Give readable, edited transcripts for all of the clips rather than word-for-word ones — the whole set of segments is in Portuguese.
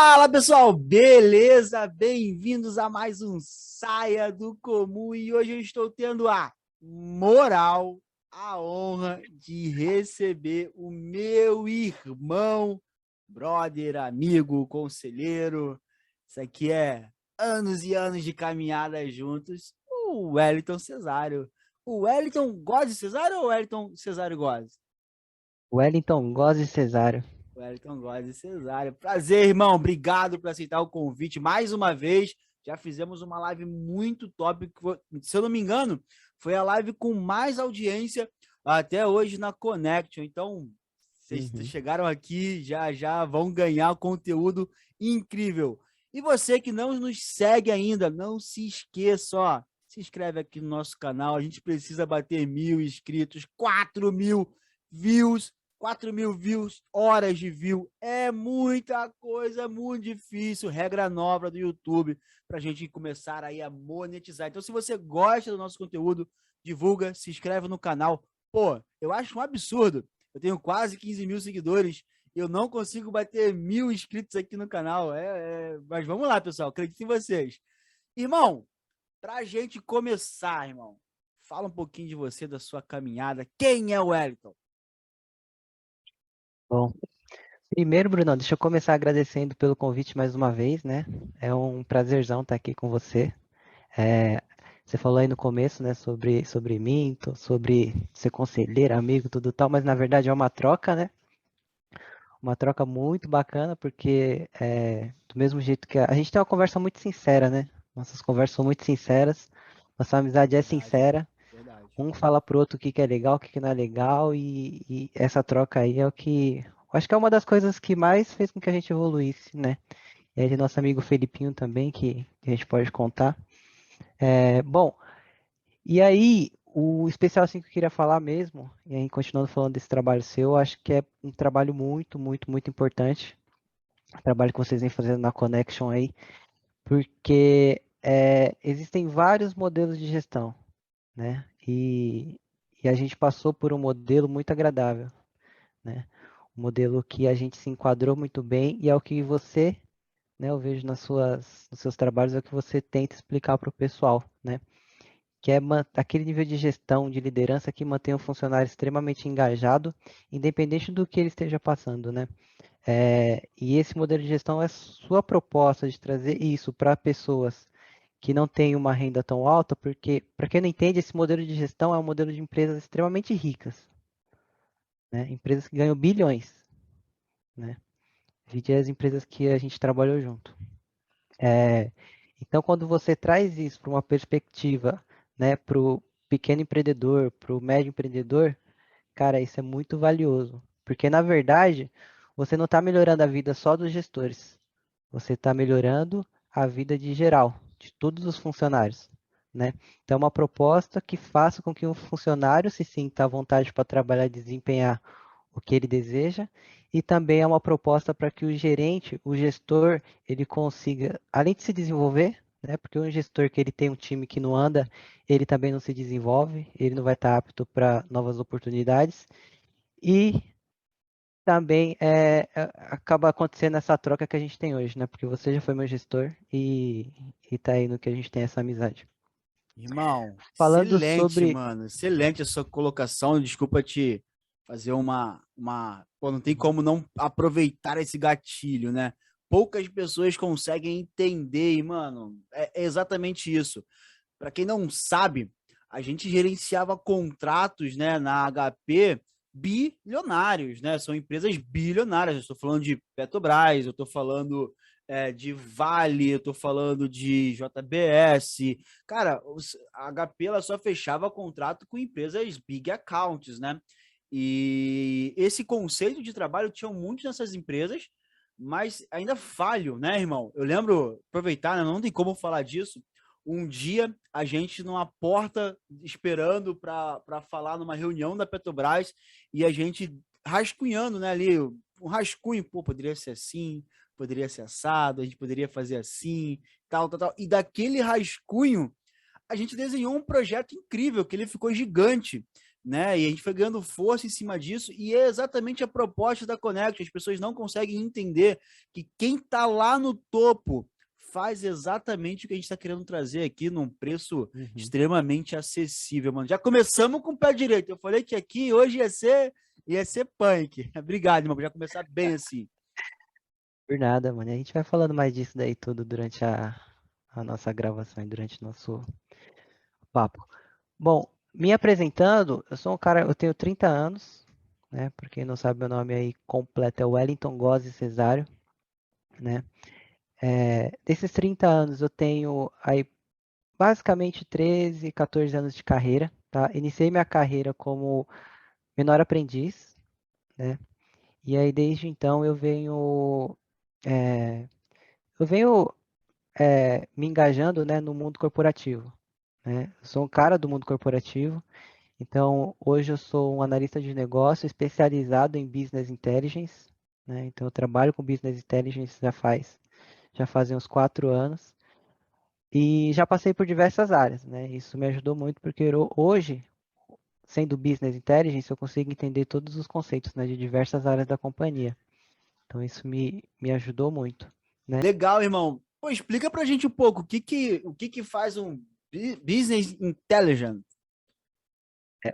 Fala pessoal, beleza? Bem-vindos a mais um Saia do Comum e hoje eu estou tendo a moral, a honra de receber o meu irmão, brother, amigo, conselheiro. Isso aqui é anos e anos de caminhada juntos, o Wellington Cesário. O Wellington gosta de Cesário ou o Wellington Cesário gosta? Wellington Gozzi Cesário. O Wellington gosta de Cesário. Prazer, irmão. Obrigado por aceitar o convite mais uma vez. Já fizemos uma live muito top. Se eu não me engano, foi a live com mais audiência até hoje na Connection. Então, vocês Uhum. chegaram aqui, já já vão ganhar conteúdo incrível. E você que não nos segue ainda, não se esqueça, ó, se inscreve aqui no nosso canal. A gente precisa bater 1.000 inscritos, 4.000 views. 4.000 views, horas de view, é muita coisa, muito difícil, regra nova do YouTube, para a gente começar aí a monetizar. Então, se você gosta do nosso conteúdo, divulga, se inscreve no canal. Pô, eu acho um absurdo, eu tenho quase 15 mil seguidores, eu não consigo bater 1.000 inscritos aqui no canal, mas vamos lá, pessoal, acredito em vocês. Irmão, para a gente começar, irmão, fala um pouquinho de você, da sua caminhada, quem é o Wellington? Bom, primeiro, Brunão, deixa eu começar agradecendo pelo convite mais uma vez, né? É um prazerzão estar aqui com você. É, Você falou aí no começo, né, sobre mim, sobre ser conselheiro, amigo, tudo tal, mas na verdade é uma troca, né? Uma troca muito bacana, porque do mesmo jeito que a gente tem uma conversa muito sincera, né? Nossas conversas são muito sinceras, nossa amizade é Verdade, sincera. verdade. Um fala pro outro o que que é legal, o que que não é legal, e essa troca aí é o que. Eu acho que é uma das coisas que mais fez com que a gente evoluísse, né? E aí tem nosso amigo Felipinho também, que a gente pode contar. Bom, e aí, o especial assim que eu queria falar mesmo, e aí continuando falando desse trabalho seu, eu acho que é um trabalho muito, muito, muito importante. O trabalho que vocês vêm fazendo na Connection aí, porque existem vários modelos de gestão, né? E a gente passou por um modelo muito agradável, né? Um modelo que a gente se enquadrou muito bem e é o que você, né, eu vejo nos seus trabalhos, é o que você tenta explicar para o pessoal, né? Que é aquele nível de gestão, de liderança que mantém o funcionário extremamente engajado, independente do que ele esteja passando, né? E esse modelo de gestão é sua proposta de trazer isso para pessoas que não têm uma renda tão alta, porque, para quem não entende, esse modelo de gestão é um modelo de empresas extremamente ricas, né? Empresas que ganham bilhões, né? Vide as empresas que a gente trabalhou junto. É, então, quando você traz isso para uma perspectiva, né, para o pequeno empreendedor, para o médio empreendedor, cara, isso é muito valioso. Porque, na verdade, você não está melhorando a vida só dos gestores. Você está melhorando a vida de geral, de todos os funcionários, né? Então, é uma proposta que faça com que o funcionário se sinta à vontade para trabalhar e desempenhar o que ele deseja, e também é uma proposta para que o gerente, o gestor, ele consiga, além de se desenvolver, né? Porque um gestor que ele tem um time que não anda, ele também não se desenvolve, ele não vai estar apto para novas oportunidades, e também acaba acontecendo essa troca que a gente tem hoje, né? Porque você já foi meu gestor e tá aí no que a gente tem essa amizade. Irmão, Falando excelente, sobre. mano. Excelente a sua colocação. Desculpa te fazer Pô, não tem como não aproveitar esse gatilho, né? Poucas pessoas conseguem entender, e, mano, é exatamente isso. Para quem não sabe, a gente gerenciava contratos, né, na HP bilionários, né? São empresas bilionárias. Eu estou falando de Petrobras, eu estou falando de Vale, eu estou falando de JBS. Cara, a HP ela só fechava contrato com empresas big accounts, né? E esse conceito de trabalho tinha muito nessas empresas, mas ainda falho, né, irmão? Eu lembro, aproveitar, né, não tem como falar disso. Um dia a gente numa porta esperando para falar numa reunião da Petrobras e a gente rascunhando, né, ali, um rascunho, pô, poderia ser assim, poderia ser assado, a gente poderia fazer assim, tal, tal, tal. E daquele rascunho a gente desenhou um projeto incrível, que ele ficou gigante. né? E a gente foi ganhando força em cima disso, e é exatamente a proposta da Connect. As pessoas não conseguem entender que quem está lá no topo faz exatamente o que a gente está querendo trazer aqui num preço Uhum. extremamente acessível, mano. Já começamos com o pé direito. Eu falei que aqui hoje ia ser punk. Obrigado, irmão, já começar bem assim. Por nada, mano. E a gente vai falando mais disso daí tudo durante a nossa gravação e durante o nosso papo. Bom, me apresentando, eu sou um cara, eu tenho 30 anos, né? Por quem não sabe, meu nome aí completo é Wellington Gozzi Cesário, né? Desses 30 anos eu tenho aí basicamente 13, 14 anos de carreira, tá? Iniciei minha carreira como menor aprendiz, né? E aí desde então é, eu venho me engajando, né, no mundo corporativo, né? Eu sou um cara do mundo corporativo, então hoje eu sou um analista de negócio especializado em Business Intelligence, né? Então eu trabalho com Business Intelligence já fazem uns 4 anos e já passei por diversas áreas, né? Isso me ajudou muito porque hoje, sendo Business Intelligence, eu consigo entender todos os conceitos, né, de diversas áreas da companhia. Então isso me ajudou muito, né? Legal, irmão. Pô, explica pra gente um pouco o que que faz um business intelligence.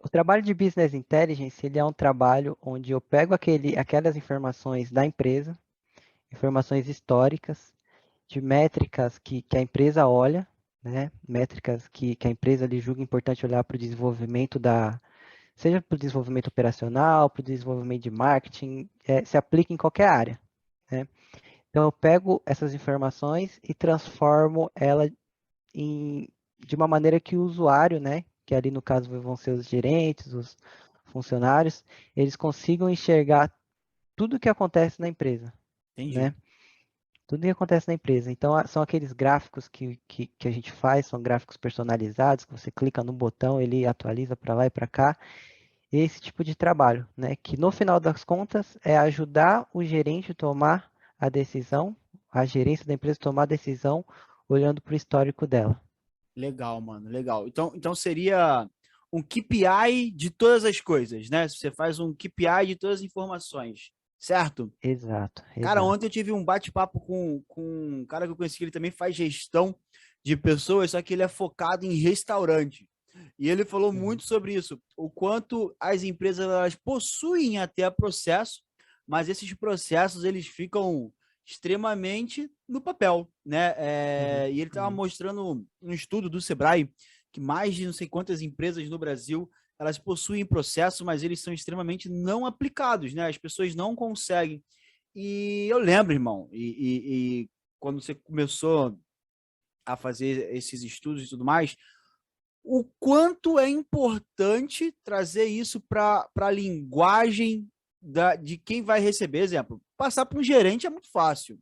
O trabalho de Business Intelligence, ele é um trabalho onde eu pego aquelas informações da empresa, informações históricas, de métricas que a empresa olha, né? Métricas que a empresa lhe julga importante olhar para o desenvolvimento seja para o desenvolvimento operacional, para o desenvolvimento de marketing, se aplica em qualquer área, né? Então eu pego essas informações e transformo ela de uma maneira que o usuário, né, que ali no caso vão ser os gerentes, os funcionários, eles consigam enxergar tudo o que acontece na empresa, Entendi. né? Tudo que acontece na empresa. Então, são aqueles gráficos que a gente faz, são gráficos personalizados, que você clica no botão, ele atualiza para lá e para cá. Esse tipo de trabalho, né? Que no final das contas é ajudar o gerente a tomar a decisão, a gerência da empresa a tomar a decisão olhando para o histórico dela. Legal, mano, legal. Então seria um KPI de todas as coisas, né? Você faz um KPI de todas as informações, certo? Exato, Cara, exato. ontem eu tive um bate-papo com um cara que eu conheci, que ele também faz gestão de pessoas, só que ele é focado em restaurante. E ele falou Uhum. muito sobre isso, o quanto as empresas elas possuem até processo, mas esses processos eles ficam extremamente no papel, né? Uhum, E ele estava uhum. mostrando um estudo do Sebrae que mais de não sei quantas empresas no Brasil elas possuem processo, mas eles são extremamente não aplicados, né? As pessoas não conseguem. E eu lembro, irmão, e quando você começou a fazer esses estudos e tudo mais, o quanto é importante trazer isso para a linguagem de quem vai receber, exemplo. Passar para um gerente é muito fácil,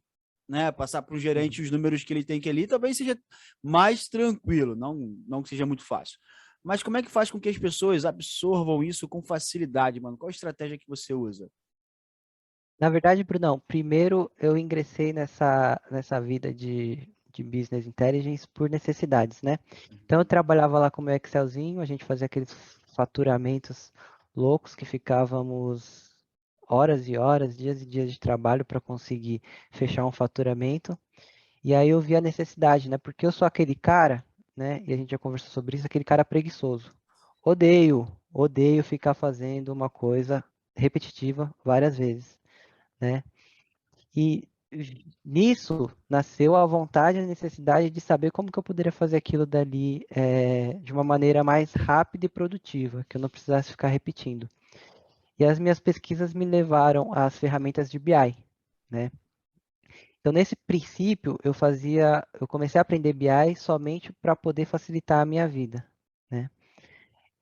né? Passar para um gerente Uhum. os números que ele tem que ali talvez seja mais tranquilo, não que seja muito fácil. Mas como é que faz com que as pessoas absorvam isso com facilidade, mano? Qual a estratégia que você usa? Na verdade, Brunão, primeiro eu ingressei nessa vida de Business Intelligence por necessidades, né? Então eu trabalhava lá como Excelzinho, a gente fazia aqueles faturamentos loucos que ficávamos horas e horas, dias e dias de trabalho para conseguir fechar um faturamento. E aí eu vi a necessidade, né? Porque eu sou aquele cara, né? E a gente já conversou sobre isso, aquele cara preguiçoso. Odeio ficar fazendo uma coisa repetitiva várias vezes, né? E nisso nasceu a vontade e a necessidade de saber como que eu poderia fazer aquilo dali de uma maneira mais rápida e produtiva, que eu não precisasse ficar repetindo. E as minhas pesquisas me levaram às ferramentas de BI, né? Então, nesse princípio, eu comecei a aprender BI somente para poder facilitar a minha vida, né?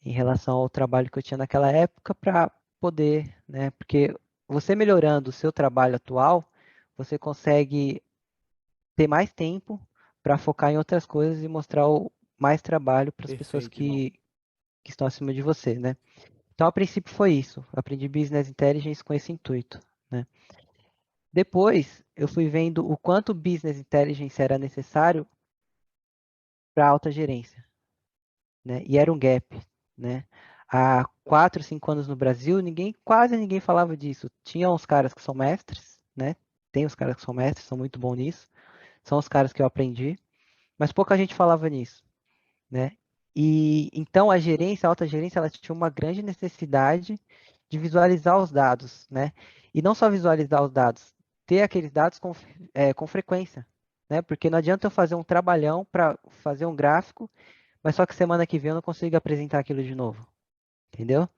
Em relação ao trabalho que eu tinha naquela época, para poder, né? Porque você melhorando o seu trabalho atual, você consegue ter mais tempo para focar em outras coisas e mostrar mais trabalho para as pessoas Perfeito, irmão. que estão acima de você, né? Então, a princípio foi isso. Eu aprendi Business Intelligence com esse intuito, né? Depois, eu fui vendo o quanto Business Intelligence era necessário para alta gerência, né? E era um gap, né? há 4, 5 anos no Brasil, quase ninguém falava disso. Tinha uns caras que são mestres, né? Tem os caras que são mestres, são muito bons nisso. São os caras que eu aprendi, mas pouca gente falava nisso, né? E então a gerência, a alta gerência, ela tinha uma grande necessidade de visualizar os dados, né? E não só visualizar os dados, ter aqueles dados com frequência, né? Porque não adianta eu fazer um trabalhão para fazer um gráfico, mas só que semana que vem eu não consigo apresentar aquilo de novo, entendeu?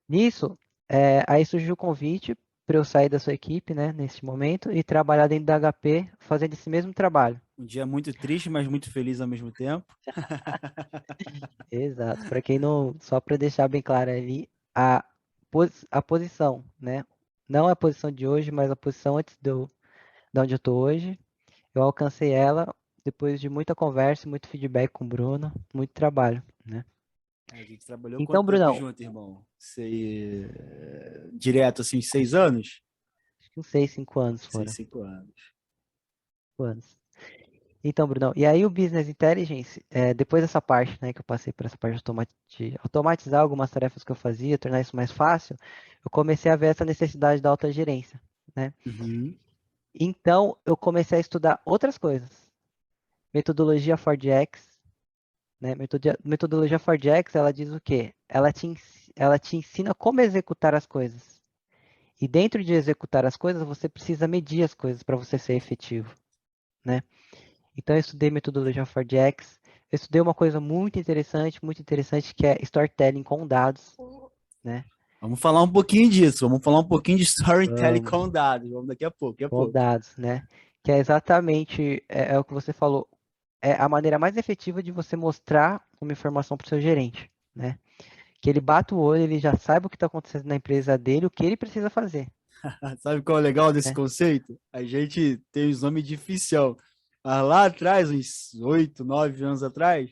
Nisso, aí surgiu o convite para eu sair da sua equipe, né, nesse momento, e trabalhar dentro da HP, fazendo esse mesmo trabalho. Um dia muito triste, mas muito feliz ao mesmo tempo. Exato. Para quem não, só para deixar bem claro ali, a posição, né? Não a posição de hoje, mas a posição antes de onde eu estou hoje. Eu alcancei ela depois de muita conversa, muito feedback com o Bruno, muito trabalho, né? A gente trabalhou Então, quanto tempo Brunão, junto, irmão? Direto, assim, 6 anos? acho que uns 6, 5 anos Seis, foram. 5 anos. 5 anos. Então, Brunão, e aí o Business Intelligence, depois dessa parte, né, que eu passei por essa parte de automatizar algumas tarefas que eu fazia, tornar isso mais fácil, eu comecei a ver essa necessidade da alta gerência, né? Uhum. Então, eu comecei a estudar outras coisas. Metodologia 4DX, né? Metodologia 4DX, ela diz o quê? Ela te ensina como executar as coisas. E dentro de executar as coisas, você precisa medir as coisas para você ser efetivo, né? Então, eu estudei metodologia 4DX. Eu estudei uma coisa muito interessante, que é storytelling com dados, né? Vamos falar um pouquinho disso. Vamos falar um pouquinho de storytelling Vamos, com dados. Vamos daqui a pouco, daqui a com pouco. dados, né? Que é exatamente o que você falou. É a maneira mais efetiva de você mostrar uma informação para o seu gerente, né? Que ele bata o olho, ele já saiba o que está acontecendo na empresa dele, o que ele precisa fazer, Sabe qual é o legal desse né? conceito? A gente tem os nomes difíceis. Mas lá atrás, uns 8, 9 anos atrás,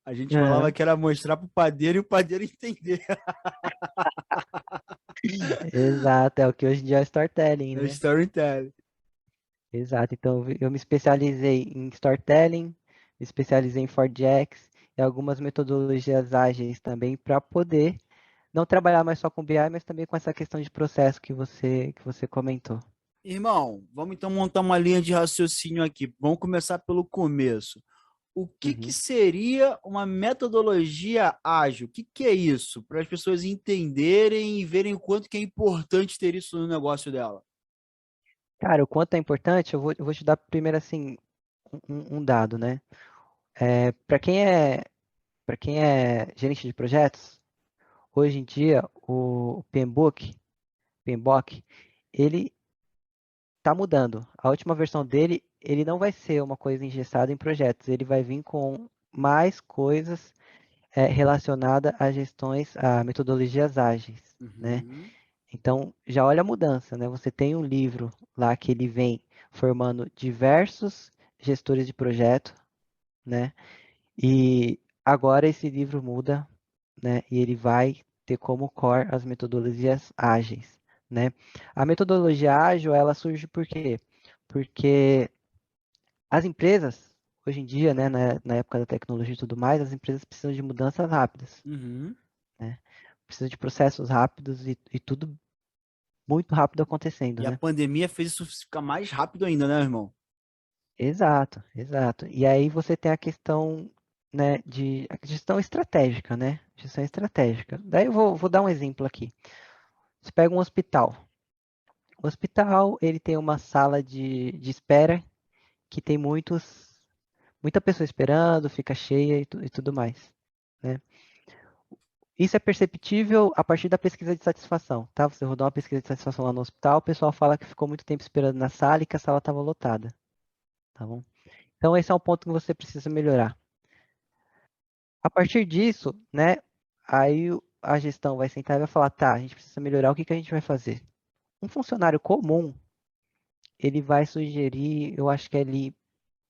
a gente falava Aham. que era mostrar pro padeiro e o padeiro entender. Exato, é o que hoje em dia é o storytelling, É né? storytelling. Exato, então eu me especializei em storytelling, me especializei em 4DX e algumas metodologias ágeis também para poder não trabalhar mais só com BI, mas também com essa questão de processo que você comentou. Irmão, vamos então montar uma linha de raciocínio aqui. Vamos começar pelo começo. O que que Uhum. seria uma metodologia ágil? O que que é isso? Para as pessoas entenderem e verem o quanto que é importante ter isso no negócio dela. Cara, o quanto é importante, eu vou te dar primeiro assim um dado, né? Para quem é gerente de projetos, hoje em dia o PMBOK, ele está mudando. A última versão dele, ele não vai ser uma coisa engessada em projetos, ele vai vir com mais coisas relacionadas a gestões, a metodologias ágeis, né? Uhum. Então, já olha a mudança, né? Você tem um livro lá que ele vem formando diversos gestores de projeto, né? E agora esse livro muda, né? E ele vai ter como core as metodologias ágeis, né? A metodologia ágil, ela surge por quê? Porque as empresas, hoje em dia, né, na época da tecnologia e tudo mais, as empresas precisam de mudanças rápidas, Uhum. né? Precisam de processos rápidos e tudo muito rápido acontecendo, E a né? pandemia fez isso ficar mais rápido ainda, né, irmão? Exato, exato. E aí você tem a questão, né, de a gestão estratégica, né? Gestão estratégica. Daí eu vou dar um exemplo aqui. Você pega um hospital. O hospital, ele tem uma sala de espera que tem muita pessoa esperando, fica cheia e tudo mais, né? Isso é perceptível a partir da pesquisa de satisfação, tá? Você rodou uma pesquisa de satisfação lá no hospital, o pessoal fala que ficou muito tempo esperando na sala e que a sala estava lotada, tá bom? Então esse é um ponto que você precisa melhorar. A partir disso, né, aí a gestão vai sentar e vai falar, tá, a gente precisa melhorar, o que que a gente vai fazer? Um funcionário comum, ele vai sugerir, eu acho que ali,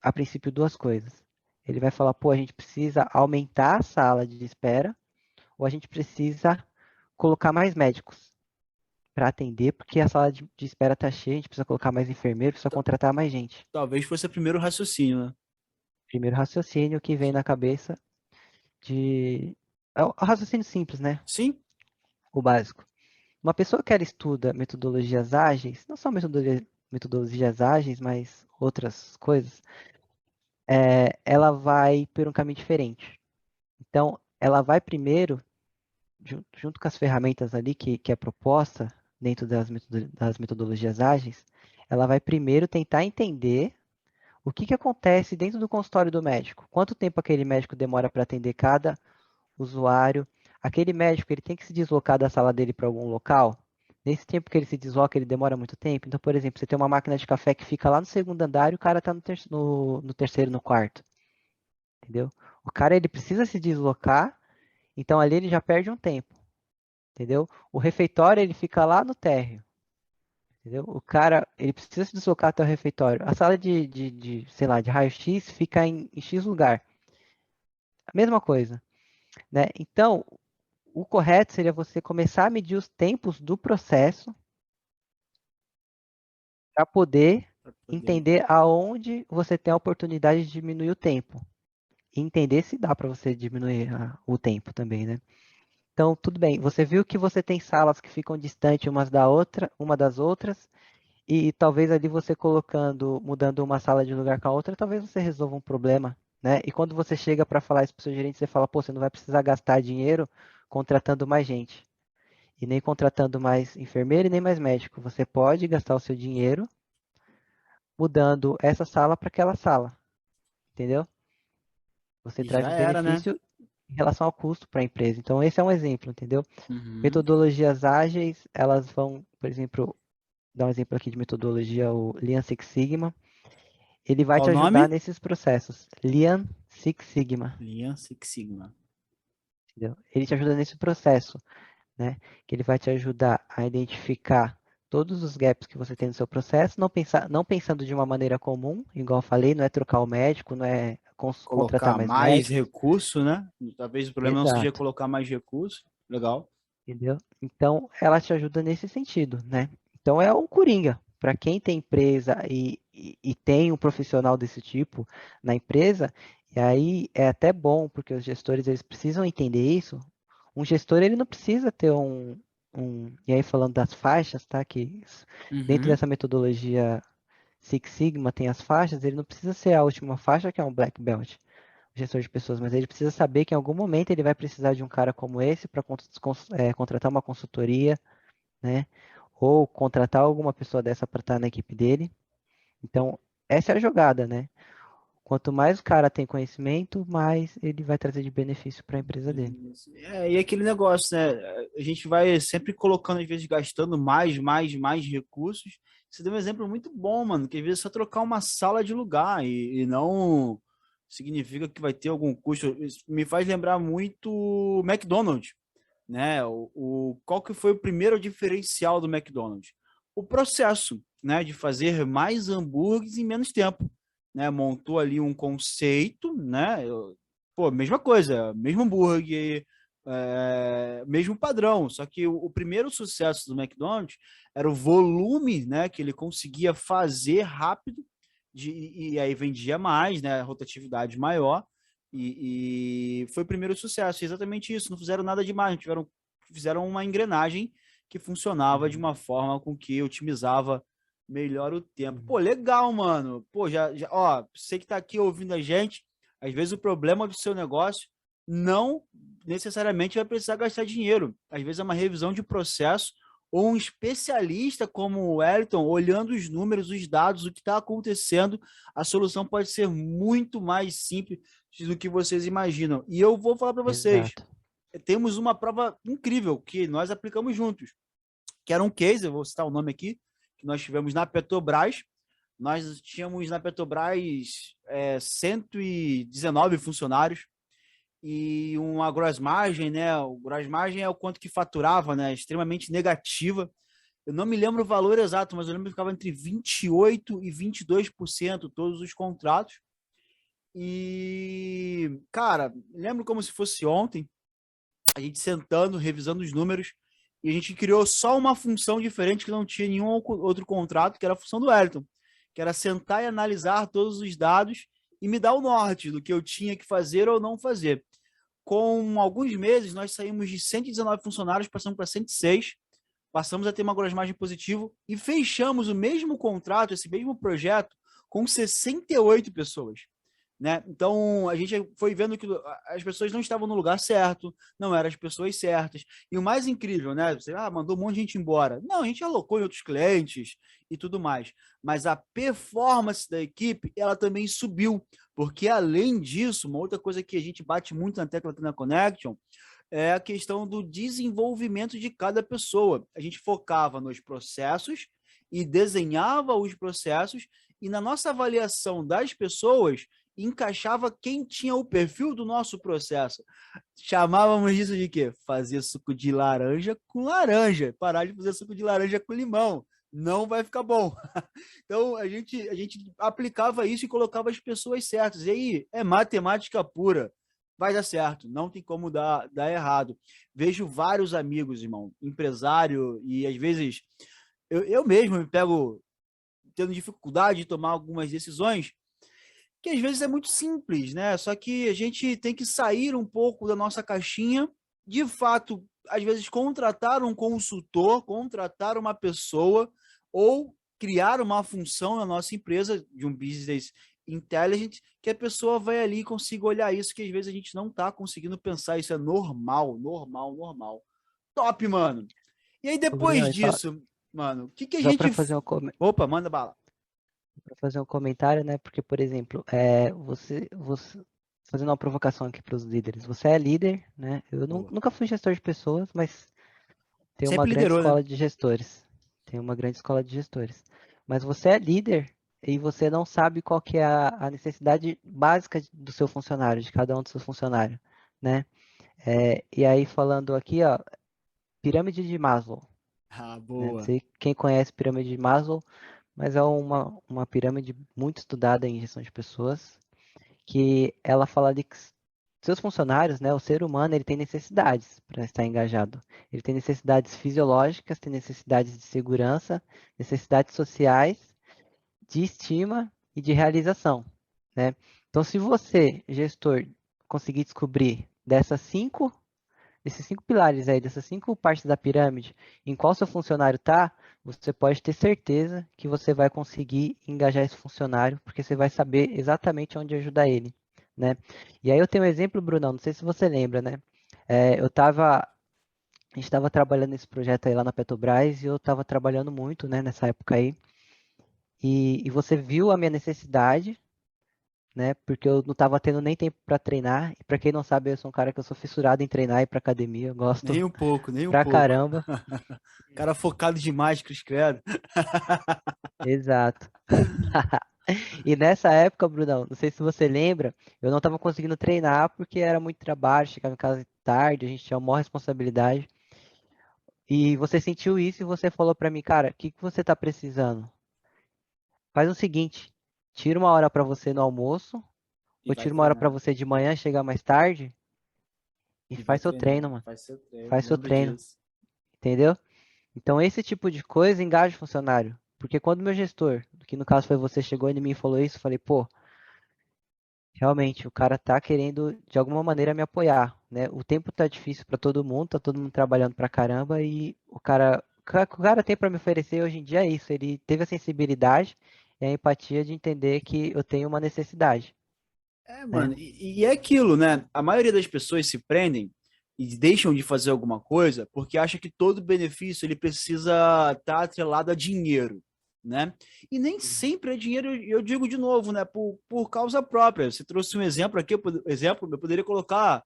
a princípio, duas coisas. Ele vai falar, pô, a gente precisa aumentar a sala de espera ou a gente precisa colocar mais médicos para atender, porque a sala de espera está cheia, a gente precisa colocar mais enfermeiro, precisa Ta- contratar mais gente. Talvez fosse o primeiro raciocínio, né? Primeiro raciocínio que vem na cabeça de, É o raciocínio simples, né? Sim, O básico. Uma pessoa que ela estuda metodologias ágeis, não só metodologias ágeis, mas outras coisas, ela vai por um caminho diferente. Então, ela vai primeiro, junto com as ferramentas ali que é proposta dentro das metodologias ágeis, ela vai primeiro tentar entender o que acontece dentro do consultório do médico. Quanto tempo aquele médico demora para atender cada usuário? Aquele médico, ele tem que se deslocar da sala dele para algum local? Nesse tempo que ele se desloca, ele demora muito tempo? Então, por exemplo, você tem uma máquina de café que fica lá no segundo andar e o cara está no terceiro, no quarto, entendeu? O cara, ele precisa se deslocar, então ali ele já perde um tempo, entendeu? O refeitório, ele fica lá no térreo, entendeu? O cara, ele precisa se deslocar até o refeitório. A sala sei lá, de raio-x fica em X lugar. A mesma coisa, né? Então, o correto seria você começar a medir os tempos do processo para poder para poder. entender aonde você tem a oportunidade de diminuir o tempo. E entender se dá para você diminuir o tempo também, né? Então, tudo bem. Você viu que você tem salas que ficam distantes uma das outras, e talvez ali você colocando, mudando uma sala de lugar com a outra, talvez você resolva um problema, né? E quando você chega para falar isso para o seu gerente, você fala, pô, você não vai precisar gastar dinheiro contratando mais gente. E nem contratando mais enfermeiro e nem mais médico. Você pode gastar o seu dinheiro mudando essa sala para aquela sala, entendeu? Você E traz já um era, né? benefício em relação ao custo para a empresa. Então, esse é um exemplo, entendeu? Uhum. Metodologias ágeis, elas vão, por exemplo, dar um exemplo aqui de metodologia, o Lean Six Sigma. Ele vai Qual te o ajudar nome? nesses processos. Lean Six Sigma, Lean Six Sigma. entendeu? Ele te ajuda nesse processo, né? Que ele vai te ajudar a identificar todos os gaps que você tem no seu processo, não pensando de uma maneira comum, igual eu falei, não é trocar o médico, não é contratar Colocar mais mais médicos. recurso, né? Talvez o problema não seja Exato, colocar mais recurso. Legal. entendeu? Então, ela te ajuda nesse sentido, né? Então, é um coringa. Para quem tem empresa e tem um profissional desse tipo na empresa, e aí é até bom, porque os gestores eles precisam entender isso. Um gestor ele não precisa ter e aí falando das faixas, tá? Que dentro Uhum. dessa metodologia Six Sigma tem as faixas, ele não precisa ser a última faixa que é um black belt, gestor de pessoas, mas ele precisa saber que em algum momento ele vai precisar de um cara como esse para contratar uma consultoria, né? Ou contratar alguma pessoa dessa para estar na equipe dele. Então, essa é a jogada, né? Quanto mais o cara tem conhecimento, mais ele vai trazer de benefício para a empresa dele. E aquele negócio, né? A gente vai sempre colocando, às vezes, gastando mais recursos. Você deu um exemplo muito bom, mano, que às vezes é só trocar uma sala de lugar e não significa que vai ter algum custo. Isso me faz lembrar muito o McDonald's, né? Qual que foi o primeiro diferencial do McDonald's? O processo, né, de fazer mais hambúrgueres em menos tempo, né? Montou ali um conceito, né? Pô, mesma coisa, mesmo hambúrguer, mesmo padrão. Só que o primeiro sucesso do McDonald's era o volume, né, que ele conseguia fazer rápido e aí vendia mais, né? Rotatividade maior. E foi o primeiro sucesso, exatamente isso. Não fizeram nada demais, fizeram uma engrenagem que funcionava de Uhum, uma forma com que otimizava melhor o tempo. Pô, uhum. legal, mano. Pô, ó, você que tá aqui ouvindo a gente, às vezes o problema do seu negócio não necessariamente vai precisar gastar dinheiro. Às vezes é uma revisão de processo ou um especialista como o Wellington, olhando os números, os dados, o que está acontecendo, a solução pode ser muito mais simples do que vocês imaginam. E eu vou falar para vocês, Exato. temos uma prova incrível que nós aplicamos juntos, que era um case, eu vou citar o nome aqui, que nós tivemos na Petrobras. Nós tínhamos na Petrobras 119 funcionários e uma gross margin, né? O gross margin é o quanto que faturava, né? Extremamente negativa. Eu não me lembro o valor exato, mas eu lembro que ficava entre 28% e 22% todos os contratos. E, cara, lembro como se fosse ontem, a gente sentando, revisando os números, e a gente criou só uma função diferente que não tinha nenhum outro contrato, que era a função do Wellington, que era sentar e analisar todos os dados e me dar o norte do que eu tinha que fazer ou não fazer. com alguns meses, nós saímos de 119 funcionários, passamos para 106, passamos a ter uma gross margem positivo e fechamos o mesmo contrato, esse mesmo projeto, com 68 pessoas. Né? Então, a gente foi vendo que as pessoas não estavam no lugar certo, não eram as pessoas certas. E o mais incrível, né? Você mandou um monte de gente embora. Não, a gente alocou em outros clientes e tudo mais. Mas a performance da equipe, ela também subiu. Porque, além disso, uma outra coisa que a gente bate muito na tecla aqui na Connection é a questão do desenvolvimento de cada pessoa. A gente focava nos processos e desenhava os processos, e na nossa avaliação das pessoas, encaixava quem tinha o perfil do nosso processo. Chamávamos isso de quê? Fazer suco de laranja com laranja, parar de fazer suco de laranja com limão. Não vai ficar bom. Então, a gente aplicava isso e colocava as pessoas certas. E aí, é matemática pura. Vai dar certo, não tem como dar errado. Vejo vários amigos, irmão, empresário, e às vezes eu mesmo me pego tendo dificuldade de tomar algumas decisões, que às vezes é muito simples, né? Só que a gente tem que sair um pouco da nossa caixinha, de fato, às vezes contratar um consultor, contratar uma pessoa ou criar uma função na nossa empresa de um business intelligent, que a pessoa vai ali e consiga olhar isso, que às vezes a gente não está conseguindo pensar, isso é normal, normal, normal. Top, mano. E aí Ô, Brunão, depois e só, disso, mano, o que que a só para gente... fazer Opa, manda bala. para fazer um comentário, né? Porque, por exemplo, você fazendo uma provocação aqui para os líderes. Você é líder, né? Eu Boa. nunca fui gestor de pessoas, mas tenho uma Sempre grande liderou, né? escola de gestores. Tenho uma grande escola de gestores. Mas você é líder e você não sabe qual que é a necessidade básica do seu funcionário, de cada um dos seus funcionários, né? E aí falando aqui, ó, pirâmide de Maslow, Ah, né? Não boa. sei quem conhece pirâmide de Maslow, mas é uma pirâmide muito estudada em gestão de pessoas, que ela fala de que seus funcionários, né, o ser humano, ele tem necessidades para estar engajado. Ele tem necessidades fisiológicas, tem necessidades de segurança, necessidades sociais, de estima e de realização, né? Então, se você, gestor, conseguir descobrir desses cinco pilares aí, dessas cinco partes da pirâmide, em qual seu funcionário está, você pode ter certeza que você vai conseguir engajar esse funcionário, porque você vai saber exatamente onde ajudar ele, né? E aí eu tenho um exemplo, Brunão, não sei se você lembra, né? A gente estava trabalhando nesse projeto aí lá na Petrobras e eu estava trabalhando muito, né, nessa época aí. E você viu a minha necessidade, né? Porque eu não estava tendo nem tempo para treinar. E para quem não sabe, eu sou um cara que eu sou fissurado em treinar e ir para academia. Eu gosto Nem um pouco, nem um pra pouco. caramba. Cara focado demais, Cris Credo. Exato. E nessa época, Brunão, não sei se você lembra, eu não estava conseguindo treinar porque era muito trabalho, chegava em casa tarde, a gente tinha uma maior responsabilidade. E você sentiu isso e você falou para mim, cara, o que que você está precisando? Faz o seguinte, tira uma hora para você no almoço, E ou vai tira uma hora para treinar. você de manhã, chegar mais tarde e E vai faz seu treinar. treino, mano. Faz seu treino. Faz seu Lembro treino, disso. entendeu? Então esse tipo de coisa engaja o funcionário. Porque quando meu gestor, que no caso foi você, chegou em mim e falou isso, eu falei, pô, realmente, o cara tá querendo de alguma maneira me apoiar, né? O tempo tá difícil para todo mundo, tá todo mundo trabalhando pra caramba e o cara tem para me oferecer hoje em dia é isso, ele teve a sensibilidade e a empatia de entender que eu tenho uma necessidade, É, né? mano, e é aquilo, né? A maioria das pessoas se prendem e deixam de fazer alguma coisa porque acha que todo benefício ele precisa estar atrelado a dinheiro, né? E nem sempre é dinheiro, eu digo de novo, né? Por causa própria. Você trouxe um exemplo aqui, eu poderia colocar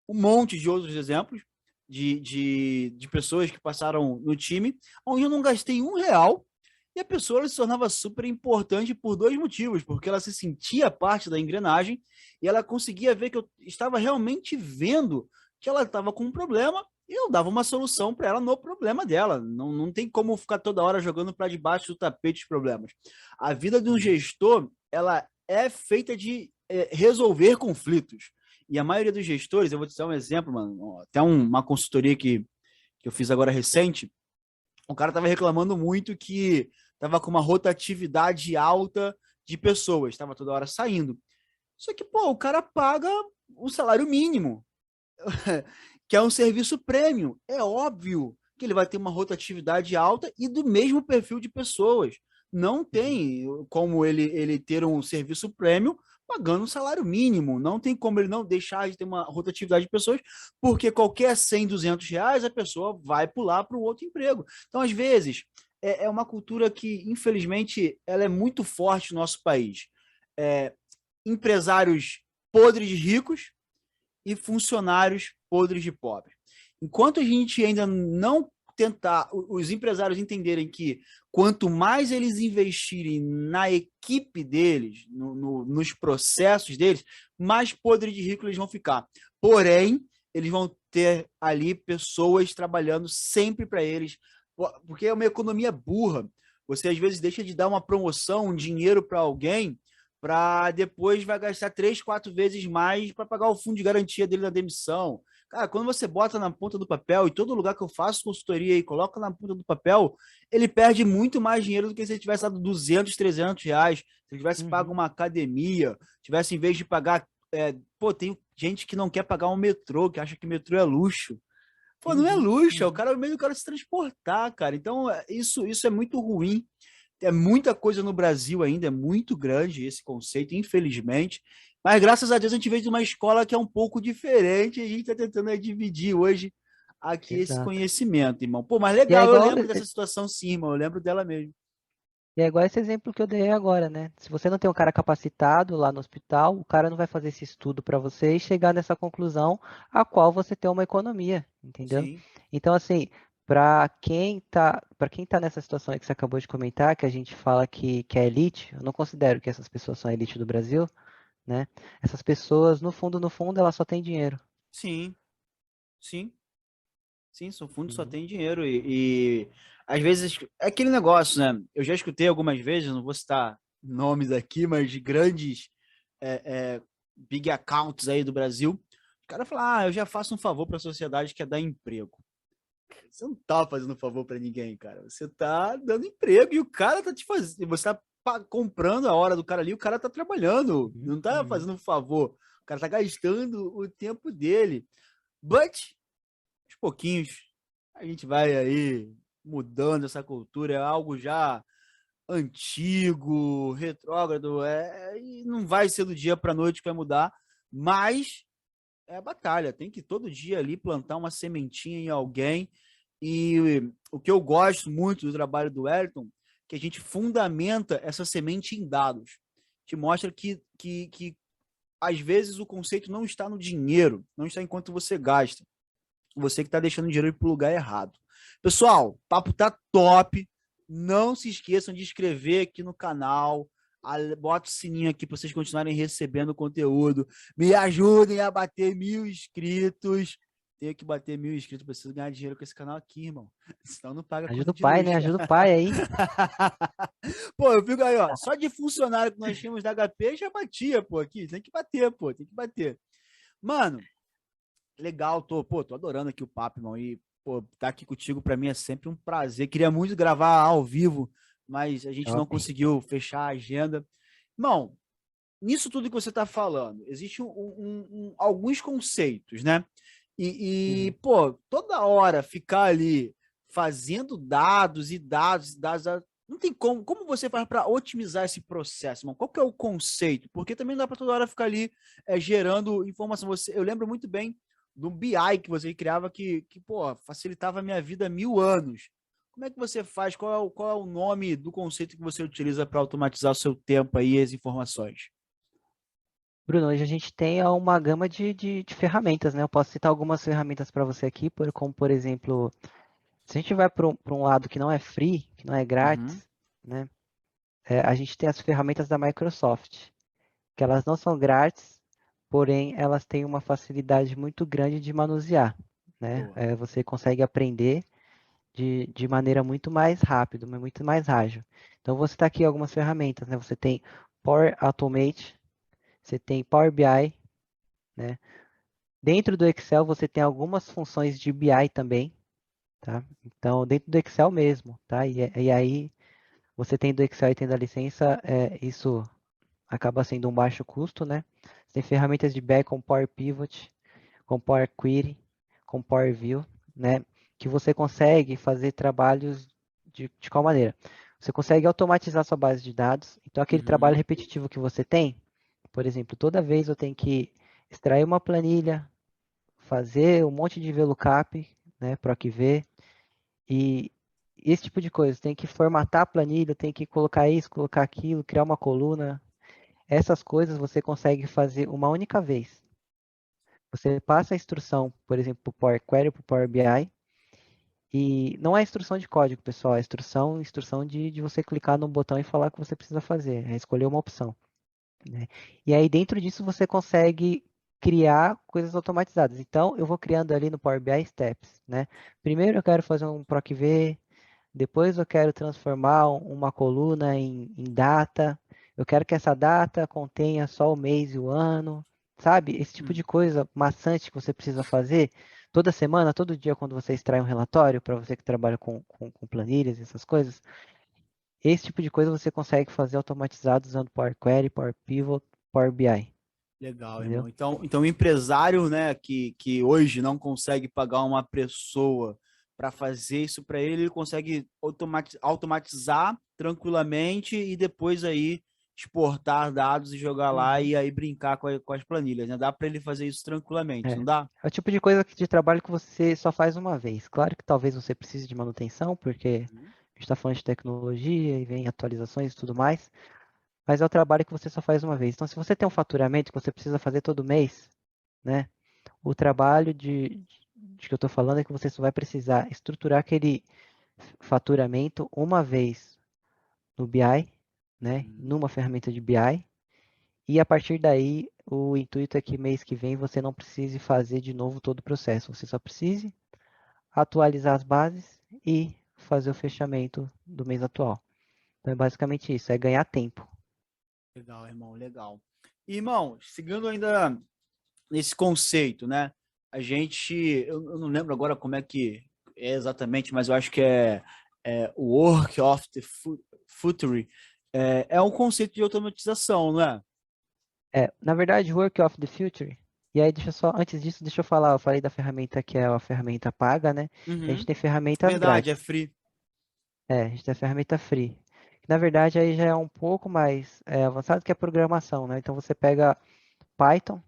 um monte de outros exemplos de pessoas que passaram no time, onde eu não gastei R$ 1. E a pessoa ela se tornava super importante por dois motivos, porque ela se sentia parte da engrenagem e ela conseguia ver que eu estava realmente vendo que ela estava com um problema e eu dava uma solução para ela no problema dela. Não tem como ficar toda hora jogando para debaixo do tapete os problemas. A vida de um gestor, ela é feita de resolver conflitos. E a maioria dos gestores, eu vou te dar um exemplo, mano, até uma consultoria que eu fiz agora recente, o cara estava reclamando muito que estava com uma rotatividade alta de pessoas, estava toda hora saindo. Só que, pô, o cara paga o salário mínimo. que é um serviço premium. É óbvio que ele vai ter uma rotatividade alta e do mesmo perfil de pessoas. Não Uhum. tem como ele ter um serviço premium pagando um salário mínimo. Não tem como ele não deixar de ter uma rotatividade de pessoas, porque qualquer 100, R$ 200, a pessoa vai pular para o outro emprego. Então, às vezes, é uma cultura que, infelizmente, ela é muito forte no nosso país. É, empresários podres de ricos e funcionários podres de pobres. Enquanto a gente ainda não tentar, os empresários entenderem que quanto mais eles investirem na equipe deles, nos processos deles, mais podre de rico eles vão ficar. Porém, eles vão ter ali pessoas trabalhando sempre para eles, porque é uma economia burra. Você às vezes deixa de dar uma promoção, um dinheiro para alguém para depois vai gastar 3, 4 vezes mais para pagar o fundo de garantia dele na demissão. Cara, quando você bota na ponta do papel, e todo lugar que eu faço consultoria e coloca na ponta do papel, ele perde muito mais dinheiro do que se ele tivesse dado 200, R$ 300. Se ele tivesse pago Uhum. uma academia, tivesse em vez de pagar. Pô, tem gente que não quer pagar um metrô, que acha que metrô é luxo. Pô, não é Uhum. luxo, é o Uhum. cara meio do cara se transportar, cara. Então, isso é muito ruim. É muita coisa no Brasil ainda, é muito grande esse conceito, infelizmente. Mas graças a Deus a gente veio de uma escola que é um pouco diferente e a gente está tentando dividir hoje aqui esse Exato. conhecimento, irmão. Pô, mas E é legal, eu igual, lembro dessa situação sim, irmão. Eu lembro dela mesmo. e é igual esse exemplo que eu dei agora, né? Se você não tem um cara capacitado lá no hospital, o cara não vai fazer esse estudo para você e chegar nessa conclusão a qual você tem uma economia, entendeu? Sim, Então, assim, para quem tá nessa situação aí que você acabou de comentar, que a gente fala que é elite, eu não considero que essas pessoas são a elite do Brasil, né? Essas pessoas, no fundo, elas só têm dinheiro. sim, sim. Sim, o fundo só Uhum. tem dinheiro e às vezes é aquele negócio, né? Eu já escutei algumas vezes, não vou citar nomes aqui, mas de grandes é, é, big accounts aí do Brasil. O cara fala, eu já faço um favor para a sociedade que é dar emprego. Você não tá fazendo um favor para ninguém, cara. Você tá dando emprego e o cara tá te fazendo. Você tá comprando a hora do cara ali, o cara tá trabalhando, Uhum. não tá Uhum. fazendo um favor. O cara tá gastando o tempo dele. But aos pouquinhos, a gente vai aí mudando essa cultura, é algo já antigo, retrógrado, e não vai ser do dia para noite que vai mudar, mas é a batalha, tem que todo dia ali plantar uma sementinha em alguém, e o que eu gosto muito do trabalho do Wellington, que a gente fundamenta essa semente em dados, que mostra que às vezes o conceito não está no dinheiro, não está em quanto você gasta, você que está deixando o dinheiro ir para o lugar errado. Pessoal, o papo tá top. Não se esqueçam de inscrever aqui no canal. Bota o sininho aqui para vocês continuarem recebendo conteúdo. Me ajudem a bater 1.000 inscritos. Tenho que bater 1.000 inscritos. Preciso ganhar dinheiro com esse canal aqui, irmão. Senão não paga a Ajuda conta o de pai, né? luz. Ajuda o pai aí. Pô, eu fico aí, ó. Só de funcionário que nós tínhamos da HP já batia, pô, aqui. Tem que bater, pô. Tem que bater. Mano, legal, tô adorando aqui o papo, irmão. E, pô, estar aqui contigo pra mim é sempre um prazer. Queria muito gravar ao vivo, mas a gente não Top. conseguiu fechar a agenda. Irmão, nisso tudo que você tá falando, existem alguns conceitos, né? Uhum. Pô, toda hora ficar ali fazendo dados e dados e dados. Não tem como. Como você faz para otimizar esse processo, irmão? Qual que é o conceito? Porque também não dá para toda hora ficar ali gerando informação. Eu lembro muito bem do BI que você criava que pô, facilitava a minha vida há 1.000 anos. Como é que você faz? Qual é o nome do conceito que você utiliza para automatizar o seu tempo aí e as informações? Bruno, hoje a gente tem uma gama de ferramentas, né? Eu posso citar algumas ferramentas para você aqui, como por exemplo, se a gente vai para um lado que não é free, que não é Uhum. grátis, né? A gente tem as ferramentas da Microsoft, que elas não são grátis, porém elas têm uma facilidade muito grande de manusear, né? Boa. Você consegue aprender de maneira muito mais rápida, muito mais ágil. Então, você está aqui algumas ferramentas, né? Você tem Power Automate, você tem Power BI, né? Dentro do Excel, você tem algumas funções de BI também, tá? Então, dentro do Excel mesmo, tá? E aí, você tem do Excel e tem da licença, isso acaba sendo um baixo custo, né? Você tem ferramentas de BI como Power Pivot, com Power Query, com Power View, né? Que você consegue fazer trabalhos de qual maneira? Você consegue automatizar sua base de dados. Então, aquele trabalho Uhum. repetitivo que você tem, por exemplo, toda vez eu tenho que extrair uma planilha, fazer um monte de VLOOKUP, né, PROC-V, e esse tipo de coisa. Tem que formatar a planilha, tem que colocar isso, colocar aquilo, criar uma coluna. Essas coisas você consegue fazer uma única vez. Você passa a instrução, por exemplo, para o Power Query, para o Power BI, e não é instrução de código, pessoal, é instrução de você clicar no botão e falar o que você precisa fazer, é escolher uma opção, né? E aí dentro disso você consegue criar coisas automatizadas. Então eu vou criando ali no Power BI steps, né? Primeiro eu quero fazer um PROC-V, depois eu quero transformar uma coluna em data. Eu quero que essa data contenha só o mês e o ano. Sabe? Esse tipo de coisa maçante que você precisa fazer toda semana, todo dia, quando você extrai um relatório, para você que trabalha com planilhas, essas coisas. Esse tipo de coisa você consegue fazer automatizado usando Power Query, Power Pivot, Power BI. Legal, Entendeu? irmão. Então o empresário, né, que hoje não consegue pagar uma pessoa para fazer isso para ele, ele consegue automatizar tranquilamente e depois aí exportar dados e jogar lá Uhum. e aí brincar com as planilhas, né? Dá para ele fazer isso tranquilamente, É. não dá? É o tipo de coisa de trabalho que você só faz uma vez. Claro que talvez você precise de manutenção, porque Uhum. a gente está falando de tecnologia e vem atualizações e tudo mais, mas é o trabalho que você só faz uma vez. Então, se você tem um faturamento que você precisa fazer todo mês, né? O trabalho de que eu estou falando é que você só vai precisar estruturar aquele faturamento uma vez no BI, né? Uhum. Numa ferramenta de BI. E a partir daí, o intuito é que mês que vem você não precise fazer de novo todo o processo. Você só precise atualizar as bases e fazer o fechamento do mês atual. Então é basicamente isso, é ganhar tempo. Legal, irmão, legal. E, irmão, seguindo ainda nesse conceito, né? A gente, eu não lembro agora como é que é exatamente, mas eu acho que é o Work of the Future. É um conceito de automatização, não é? Na verdade, Work of the Future. E aí, deixa eu só, antes disso, deixa eu falar, eu falei da ferramenta que é a ferramenta paga, né? A gente Uhum. tem ferramentas Verdade, é grátis. free. A gente tem a ferramenta free. Que, na verdade, aí já é um pouco mais avançado que a programação, né? Então você pega Python.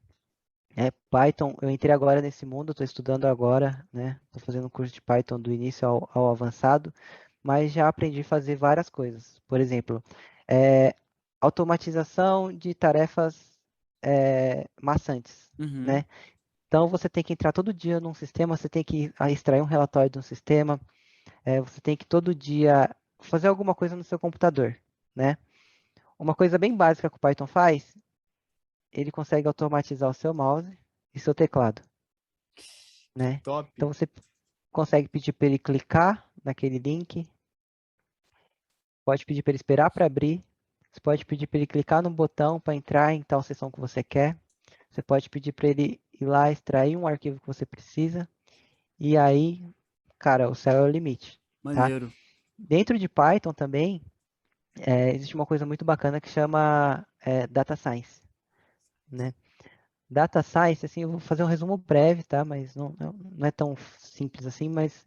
Python, eu entrei agora nesse mundo, estou estudando agora, né? Estou fazendo um curso de Python do início ao avançado, mas já aprendi a fazer várias coisas. Por exemplo, é, automatização de tarefas maçantes, Uhum. né? Então você tem que entrar todo dia num sistema, você tem que extrair um relatório de um sistema, você tem que todo dia fazer alguma coisa no seu computador, né? Uma coisa bem básica que o Python faz, ele consegue automatizar o seu mouse e seu teclado, Que né? top. Então você consegue pedir para ele clicar naquele link, pode pedir para ele esperar para abrir, você pode pedir para ele clicar no botão para entrar em tal seção que você quer, você pode pedir para ele ir lá extrair um arquivo que você precisa, e aí, cara, o céu é o limite, tá? Maneiro. Dentro de Python também, existe uma coisa muito bacana que chama Data Science, né? Data Science, assim, eu vou fazer um resumo breve, tá? Mas não é tão simples assim, mas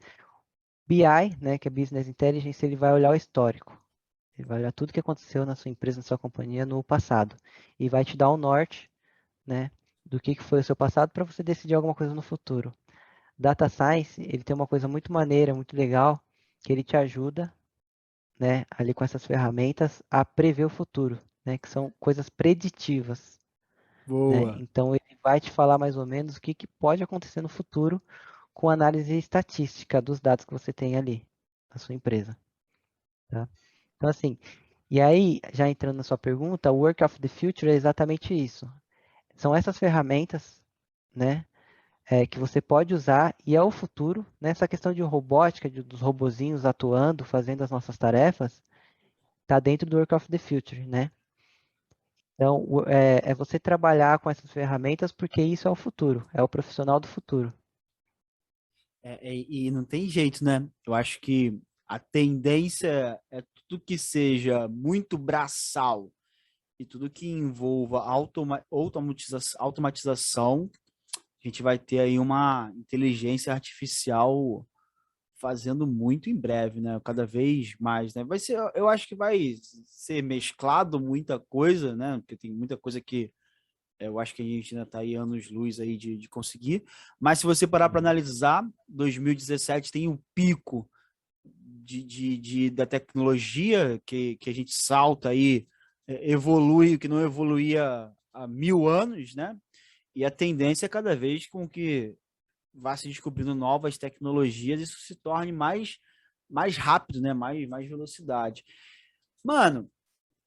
BI, né, que é Business Intelligence, ele vai olhar o histórico. Ele vai olhar tudo que aconteceu na sua empresa, na sua companhia no passado. E vai te dar o norte, né, do que foi o seu passado para você decidir alguma coisa no futuro. Data Science, ele tem uma coisa muito maneira, muito legal, que ele te ajuda, né, ali com essas ferramentas a prever o futuro, né, que são coisas preditivas, né? Boa. Então ele vai te falar mais ou menos o que pode acontecer no futuro com análise estatística dos dados que você tem ali na sua empresa, tá? Então assim, e aí, já entrando na sua pergunta, o Work of the Future é exatamente isso. São essas ferramentas, né, que você pode usar e é o futuro, né? Essa questão de robótica, dos robozinhos atuando, fazendo as nossas tarefas, está dentro do Work of the Future, né? Então, é você trabalhar com essas ferramentas porque isso é o futuro, é o profissional do futuro. E não tem jeito, né? Eu acho que a tendência é tudo que seja muito braçal e tudo que envolva automatização a gente vai ter aí uma inteligência artificial fazendo muito em breve, né? Cada vez mais, né? Vai ser, eu acho que vai ser mesclado muita coisa, né? Porque tem muita coisa que eu acho que a gente ainda está aí anos-luz aí de conseguir. Mas se você parar para analisar, 2017 tem um pico da tecnologia que a gente salta aí, evolui, que não evoluía há 1000 anos, né? E a tendência é cada vez com que vá se descobrindo novas tecnologias, isso se torne mais rápido, né? Mais velocidade. Mano,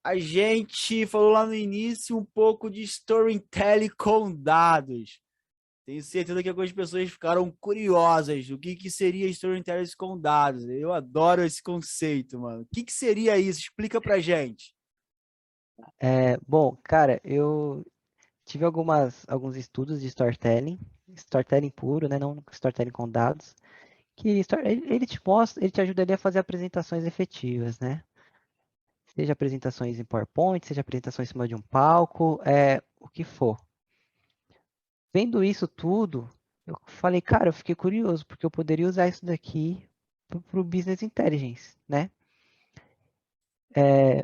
a gente falou lá no início um pouco de storytelling com dados. Tenho certeza que algumas pessoas ficaram curiosas do que seria storytelling com dados. Eu adoro esse conceito, mano. O que seria isso? Explica pra gente. Bom, cara, eu tive alguns estudos de storytelling puro, né? Não storytelling com dados, que ele te mostra, ele te ajuda ali a fazer apresentações efetivas, né? Seja apresentações em PowerPoint, seja apresentações em cima de um palco, o que for. Vendo isso tudo, eu falei, cara, eu fiquei curioso, porque eu poderia usar isso daqui para o Business Intelligence, né?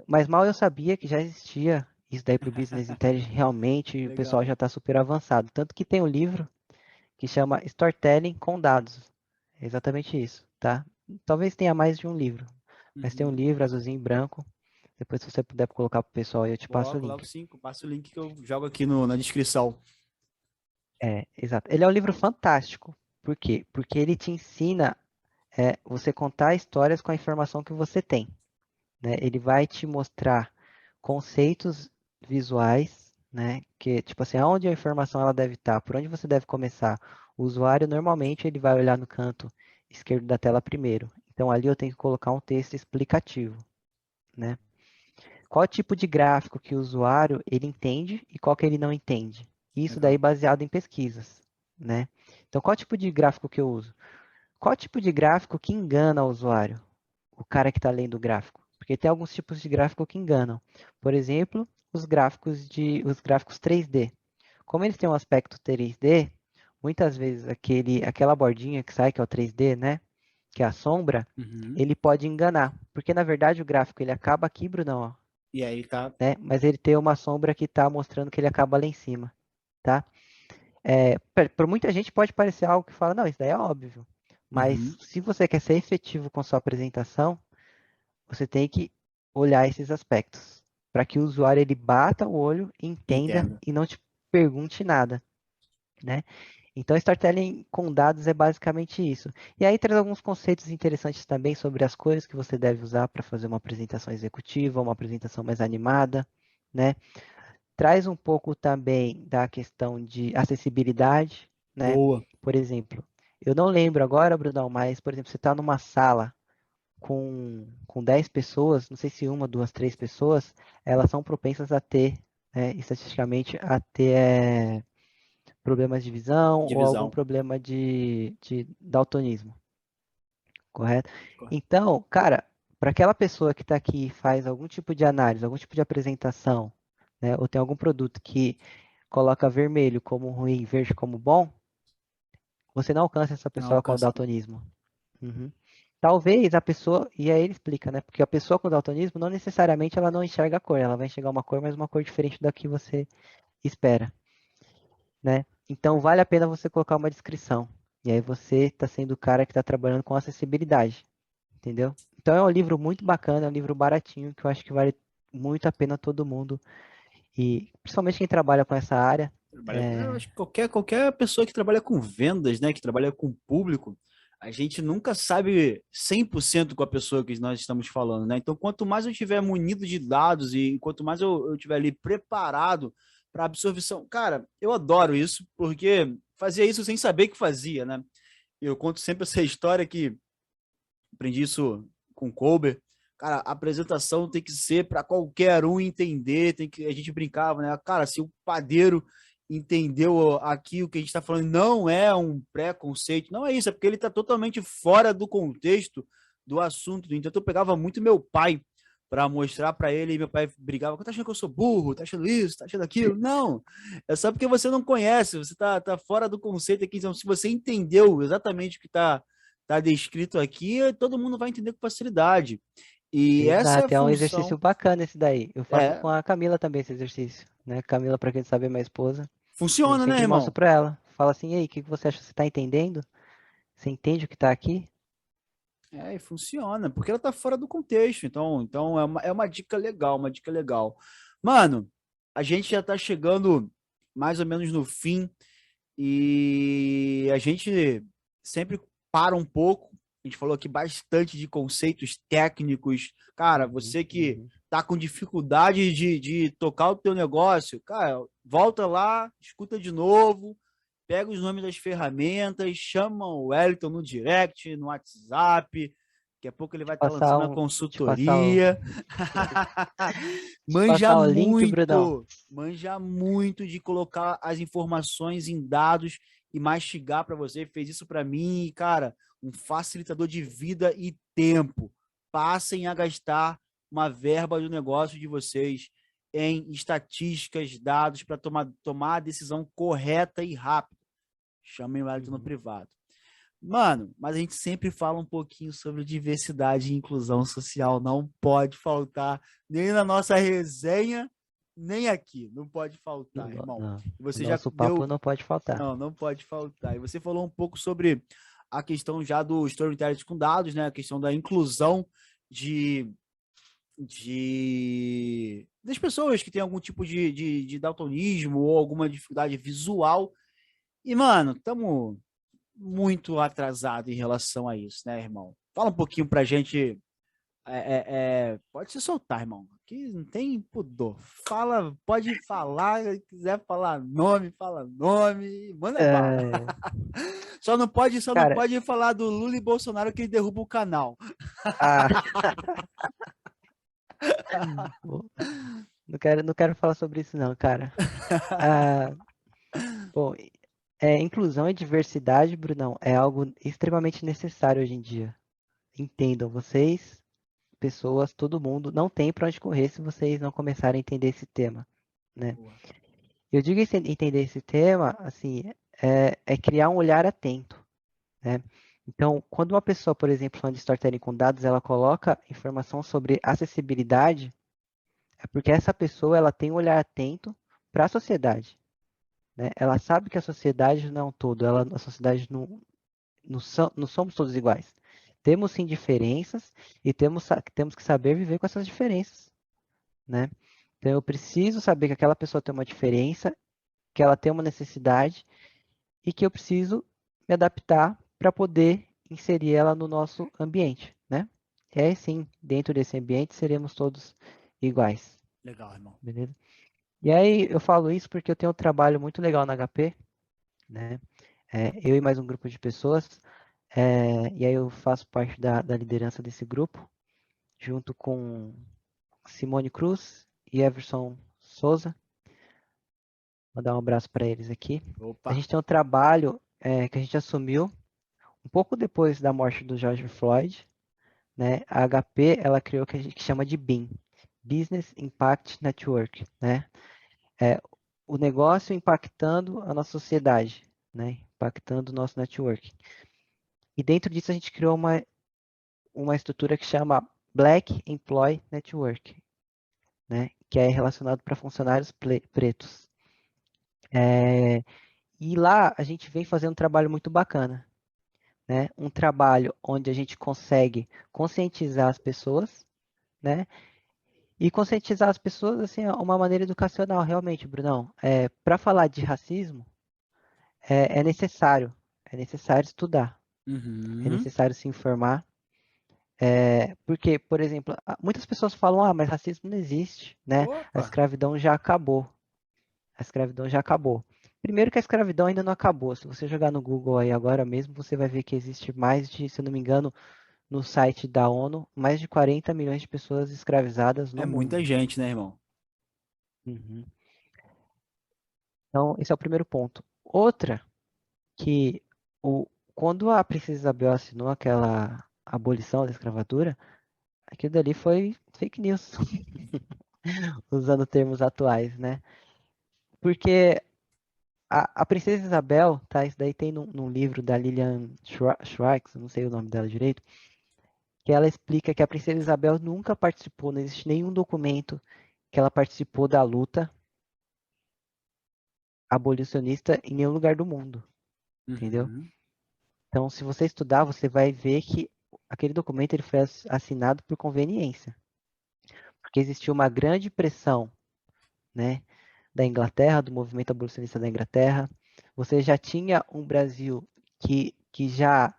Mas mal eu sabia que já existia isso daí para o Business Intelligence, realmente o pessoal Legal. já está super avançado. Tanto que tem um livro que chama Storytelling com Dados. É exatamente isso, tá? Talvez tenha mais de um livro, mas tem um Uhum. livro azulzinho e branco. Depois, se você puder colocar para o pessoal, eu te passo o Coloco link. sim, passo o link que eu jogo aqui na descrição. Exato. Ele é um livro fantástico. Por quê? Porque ele te ensina você contar histórias com a informação que você tem, né? Ele vai te mostrar conceitos visuais, né? Que, tipo assim, aonde a informação ela deve estar, por onde você deve começar. O usuário, normalmente, ele vai olhar no canto esquerdo da tela primeiro. Então, ali eu tenho que colocar um texto explicativo, né? Qual tipo de gráfico que o usuário ele entende e qual que ele não entende. Isso daí Legal. baseado em pesquisas, né? Então, qual tipo de gráfico que eu uso? Qual tipo de gráfico que engana o usuário? O cara que está lendo o gráfico? Porque tem alguns tipos de gráfico que enganam. Por exemplo, os gráficos 3D. Como eles têm um aspecto 3D, muitas vezes aquela bordinha que sai, que é o 3D, né? Que é a sombra, Uhum. ele pode enganar. Porque na verdade o gráfico ele acaba aqui, Brunão, ó, E aí tá. né? Mas ele tem uma sombra que está mostrando que ele acaba lá em cima, tá? Para muita gente pode parecer algo que fala, não, isso daí é óbvio. Mas Uhum. se você quer ser efetivo com sua apresentação, você tem que olhar esses aspectos para que o usuário ele bata o olho, entenda Entendo. e não te pergunte nada, né? Então, storytelling com dados é basicamente isso. E aí traz alguns conceitos interessantes também sobre as cores que você deve usar para fazer uma apresentação executiva, uma apresentação mais animada, né? Traz um pouco também da questão de acessibilidade, né? Boa. Por exemplo, eu não lembro agora, Brunão, mas, por exemplo, você está numa sala com 10 pessoas, não sei se uma, duas, três pessoas, elas são propensas a ter, né, estatisticamente, a ter problemas de visão ou algum Divisão. problema de daltonismo, correto? Então, cara, para aquela pessoa que está aqui e faz algum tipo de análise, algum tipo de apresentação, né, ou tem algum produto que coloca vermelho como ruim, verde como bom, você não alcança essa Não pessoa com o alcança. daltonismo. Uhum. Talvez a pessoa, e aí ele explica, né? Porque a pessoa com daltonismo não necessariamente ela não enxerga a cor, ela vai enxergar uma cor, mas uma cor diferente da que você espera, né? Então vale a pena você colocar uma descrição. E aí você está sendo o cara que está trabalhando com acessibilidade, entendeu? Então é um livro muito bacana, é um livro baratinho que eu acho que vale muito a pena todo mundo e principalmente quem trabalha com essa área. Eu É, acho que qualquer pessoa que trabalha com vendas, né, que trabalha com público, a gente nunca sabe 100% com a pessoa que nós estamos falando, né? Então, quanto mais eu tiver munido de dados e quanto mais eu tiver ali preparado para absorção, cara, eu adoro isso, porque fazia isso sem saber que fazia, né? Eu conto sempre essa história que aprendi isso com o Colber. Cara, a apresentação tem que ser para qualquer um entender, tem que a gente brincava, né? Cara, se o padeiro entendeu aqui o que a gente está falando, não é um preconceito, não é isso, é porque ele está totalmente fora do contexto do assunto. Então eu pegava muito meu pai, para mostrar para ele, e meu pai brigava, tá achando que eu sou burro, tá achando isso, tá achando aquilo? Não, é só porque você não conhece, você tá fora do conceito aqui, então se você entendeu exatamente o que tá descrito aqui, todo mundo vai entender com facilidade. E essa é a Exato, é um exercício função, bacana esse daí. Eu faço é, com a Camila também esse exercício, né? Camila, para quem sabe, é minha esposa. Eu funciona, né, sempre mostro irmão? para ela. Falo assim, e aí, o que que você acha? Você tá entendendo? Você entende o que tá aqui? É, e funciona, porque ela tá fora do contexto. Então é uma dica legal, uma dica legal. Mano, a gente já tá chegando mais ou menos no fim e a gente sempre para um pouco. A gente falou aqui bastante de conceitos técnicos. Cara, Uhum, você que uhum. tá com dificuldade de tocar o teu negócio, cara, volta lá, escuta de novo, pega os nomes das ferramentas, chama o Wellington no direct, no WhatsApp. Daqui a pouco ele vai estar lançando a Te passar o, consultoria. te passar o link, Brunão. Manja muito de colocar as informações em dados e mastigar para você. Fez isso para mim, e, cara, um facilitador de vida e tempo. Passem a gastar uma verba do negócio de vocês em estatísticas, dados para tomar a decisão correta e rápida. Chamem o Wellington no Uhum. privado. Mano, mas a gente sempre fala um pouquinho sobre diversidade e inclusão social. Não pode faltar, nem na nossa resenha, nem aqui. Não pode faltar, irmão. Não. E O você já nosso papo deu. não pode faltar. Não, não pode faltar. E você falou um pouco sobre a questão já do storytelling com dados, né? A questão da inclusão de, das pessoas que têm algum tipo de daltonismo ou alguma dificuldade visual. E, mano, estamos muito atrasado em relação a isso, né, irmão? Fala um pouquinho pra gente. Pode se soltar, irmão. Aqui não tem pudor. Fala, pode falar, se quiser falar nome, fala nome, manda bala. É, Só não cara, pode falar do Lula e Bolsonaro que ele derruba o canal. ah, não quero falar sobre isso não, cara. Ah, bom, inclusão e diversidade, Brunão, é algo extremamente necessário hoje em dia. Entendam, vocês, pessoas, todo mundo, não tem para onde correr se vocês não começarem a entender esse tema, né? Boa. Eu digo entender esse tema, assim, é criar um olhar atento, né? Então, quando uma pessoa, por exemplo, falando de storytelling com dados, ela coloca informação sobre acessibilidade, é porque essa pessoa ela tem um olhar atento para a sociedade, né? Ela sabe que a sociedade não é um todo, a sociedade não somos todos iguais. Temos sim diferenças e temos que saber viver com essas diferenças, né? Então eu preciso saber que aquela pessoa tem uma diferença, que ela tem uma necessidade e que eu preciso me adaptar para poder inserir ela no nosso ambiente, né? E aí sim, dentro desse ambiente seremos todos iguais, Legal, irmão. beleza? E aí eu falo isso porque eu tenho um trabalho muito legal na HP, né? Eu e mais um grupo de pessoas, e aí eu faço parte da liderança desse grupo, junto com Simone Cruz e Everson Souza. Vou dar um abraço para eles aqui. A Opa. gente tem um trabalho que a gente assumiu um pouco depois da morte do George Floyd, né? A HP ela criou o que a gente chama de BIM, Business Impact Network, né? É, o negócio impactando a nossa sociedade, né? Impactando o nosso network. E dentro disso a gente criou uma estrutura que chama Black Employee Network, né? Que é relacionado para funcionários pretos. É, e lá a gente vem fazendo um trabalho muito bacana, né? Um trabalho onde a gente consegue conscientizar as pessoas, né? E conscientizar as pessoas, assim, é uma maneira educacional, realmente, Brunão. Para falar de racismo, é necessário, é necessário estudar, é Uhum. necessário se informar. Porque, por exemplo, muitas pessoas falam, mas racismo não existe, né? A Opa. escravidão já acabou. A escravidão já acabou. Primeiro que a escravidão ainda não acabou. Se você jogar no Google aí agora mesmo, você vai ver que existe mais de, se eu não me engano, no site da ONU, mais de 40 milhões de pessoas escravizadas É no muita mundo. gente, né, irmão? Uhum. Então, esse é o primeiro ponto. Outra, que quando a Princesa Isabel assinou aquela abolição da escravatura, aquilo dali foi fake news, usando termos atuais, né? Porque a Princesa Isabel, tá? Isso daí tem num livro da Lilian Schwartz, não sei o nome dela direito, que ela explica que a Princesa Isabel nunca participou, não existe nenhum documento que ela participou da luta abolicionista em nenhum lugar do mundo, entendeu? Uhum, Então, se você estudar, você vai ver que aquele documento ele foi assinado por conveniência, porque existiu uma grande pressão, né, da Inglaterra, do movimento abolicionista da Inglaterra. Você já tinha um Brasil que já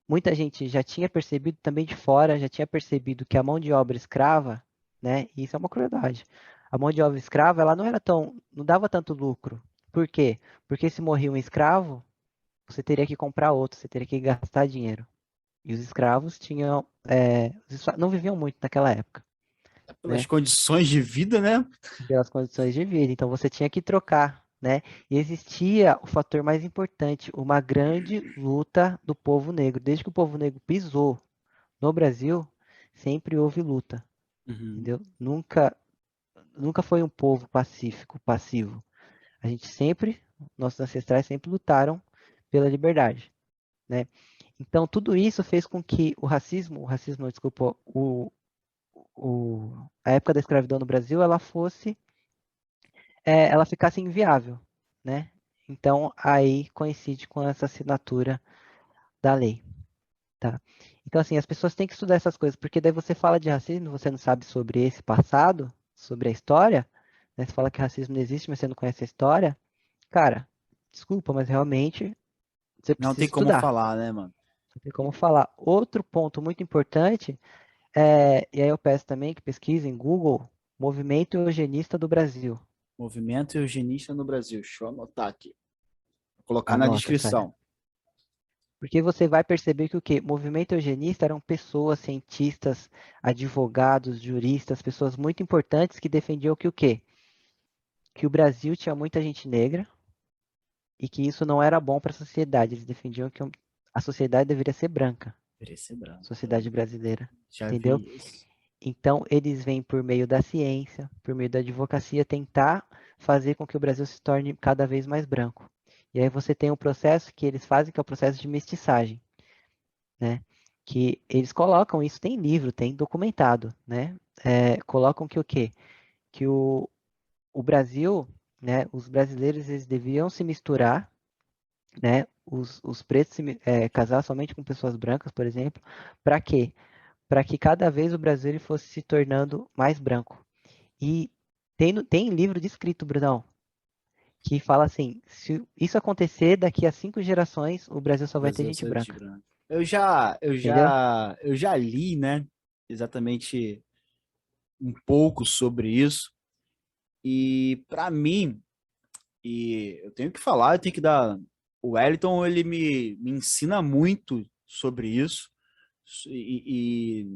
muita gente já tinha percebido também de fora, já tinha percebido que a mão de obra escrava, né, e isso é uma crueldade. A mão de obra escrava, ela não dava tanto lucro. Por quê? Porque se morria um escravo, você teria que comprar outro, você teria que gastar dinheiro. E os escravos tinham, não viviam muito naquela época, pelas né? condições de vida, né? Pelas condições de vida. Então você tinha que trocar, né? E existia o fator mais importante, uma grande luta do povo negro. Desde que o povo negro pisou no Brasil, sempre houve luta, Uhum. entendeu? Nunca foi um povo pacífico, passivo. A gente sempre, nossos ancestrais sempre lutaram pela liberdade, né? Então tudo isso fez com que o racismo, não, desculpa, a época da escravidão no Brasil, ela ficasse inviável, né? Então aí coincide com essa assinatura da lei, tá? Então assim, as pessoas têm que estudar essas coisas, porque daí você fala de racismo, você não sabe sobre esse passado, sobre a história, né? Você fala que racismo não existe, mas você não conhece a história, cara, desculpa, mas realmente você Não precisa tem como estudar. falar, né, mano? Não tem como falar. Outro ponto muito importante e aí eu peço também que pesquisem Google, Movimento Eugenista do Brasil. Movimento eugenista no Brasil. Deixa eu anotar aqui. Vou colocar na Anota, sério. descrição. Porque você vai perceber que o quê? Movimento eugenista eram pessoas, cientistas, advogados, juristas, pessoas muito importantes que defendiam que o quê? Que o Brasil tinha muita gente negra e que isso não era bom para a sociedade. Eles defendiam que a sociedade deveria ser branca, Parecer branco. sociedade brasileira, Já entendeu? vi isso. Então, eles vêm por meio da ciência, por meio da advocacia, tentar fazer com que o Brasil se torne cada vez mais branco. E aí você tem um processo que eles fazem, que é o processo de mestiçagem, né? Que eles colocam, isso tem livro, tem documentado, né? Colocam que o quê? Que o Brasil, né? Os brasileiros, eles deviam se misturar, né? Os pretos casar somente com pessoas brancas, por exemplo. Para quê? Para que cada vez o Brasil ele fosse se tornando mais branco. E tem livro descrito, Brunão, que fala assim: se isso acontecer, daqui a 5 gerações, o Brasil só vai ter Brasil gente só de branca. branco. Entendeu? Eu já li, né? Exatamente um pouco sobre isso. E para mim, e eu tenho que falar, eu tenho que dar. O Wellington, ele me ensina muito sobre isso. E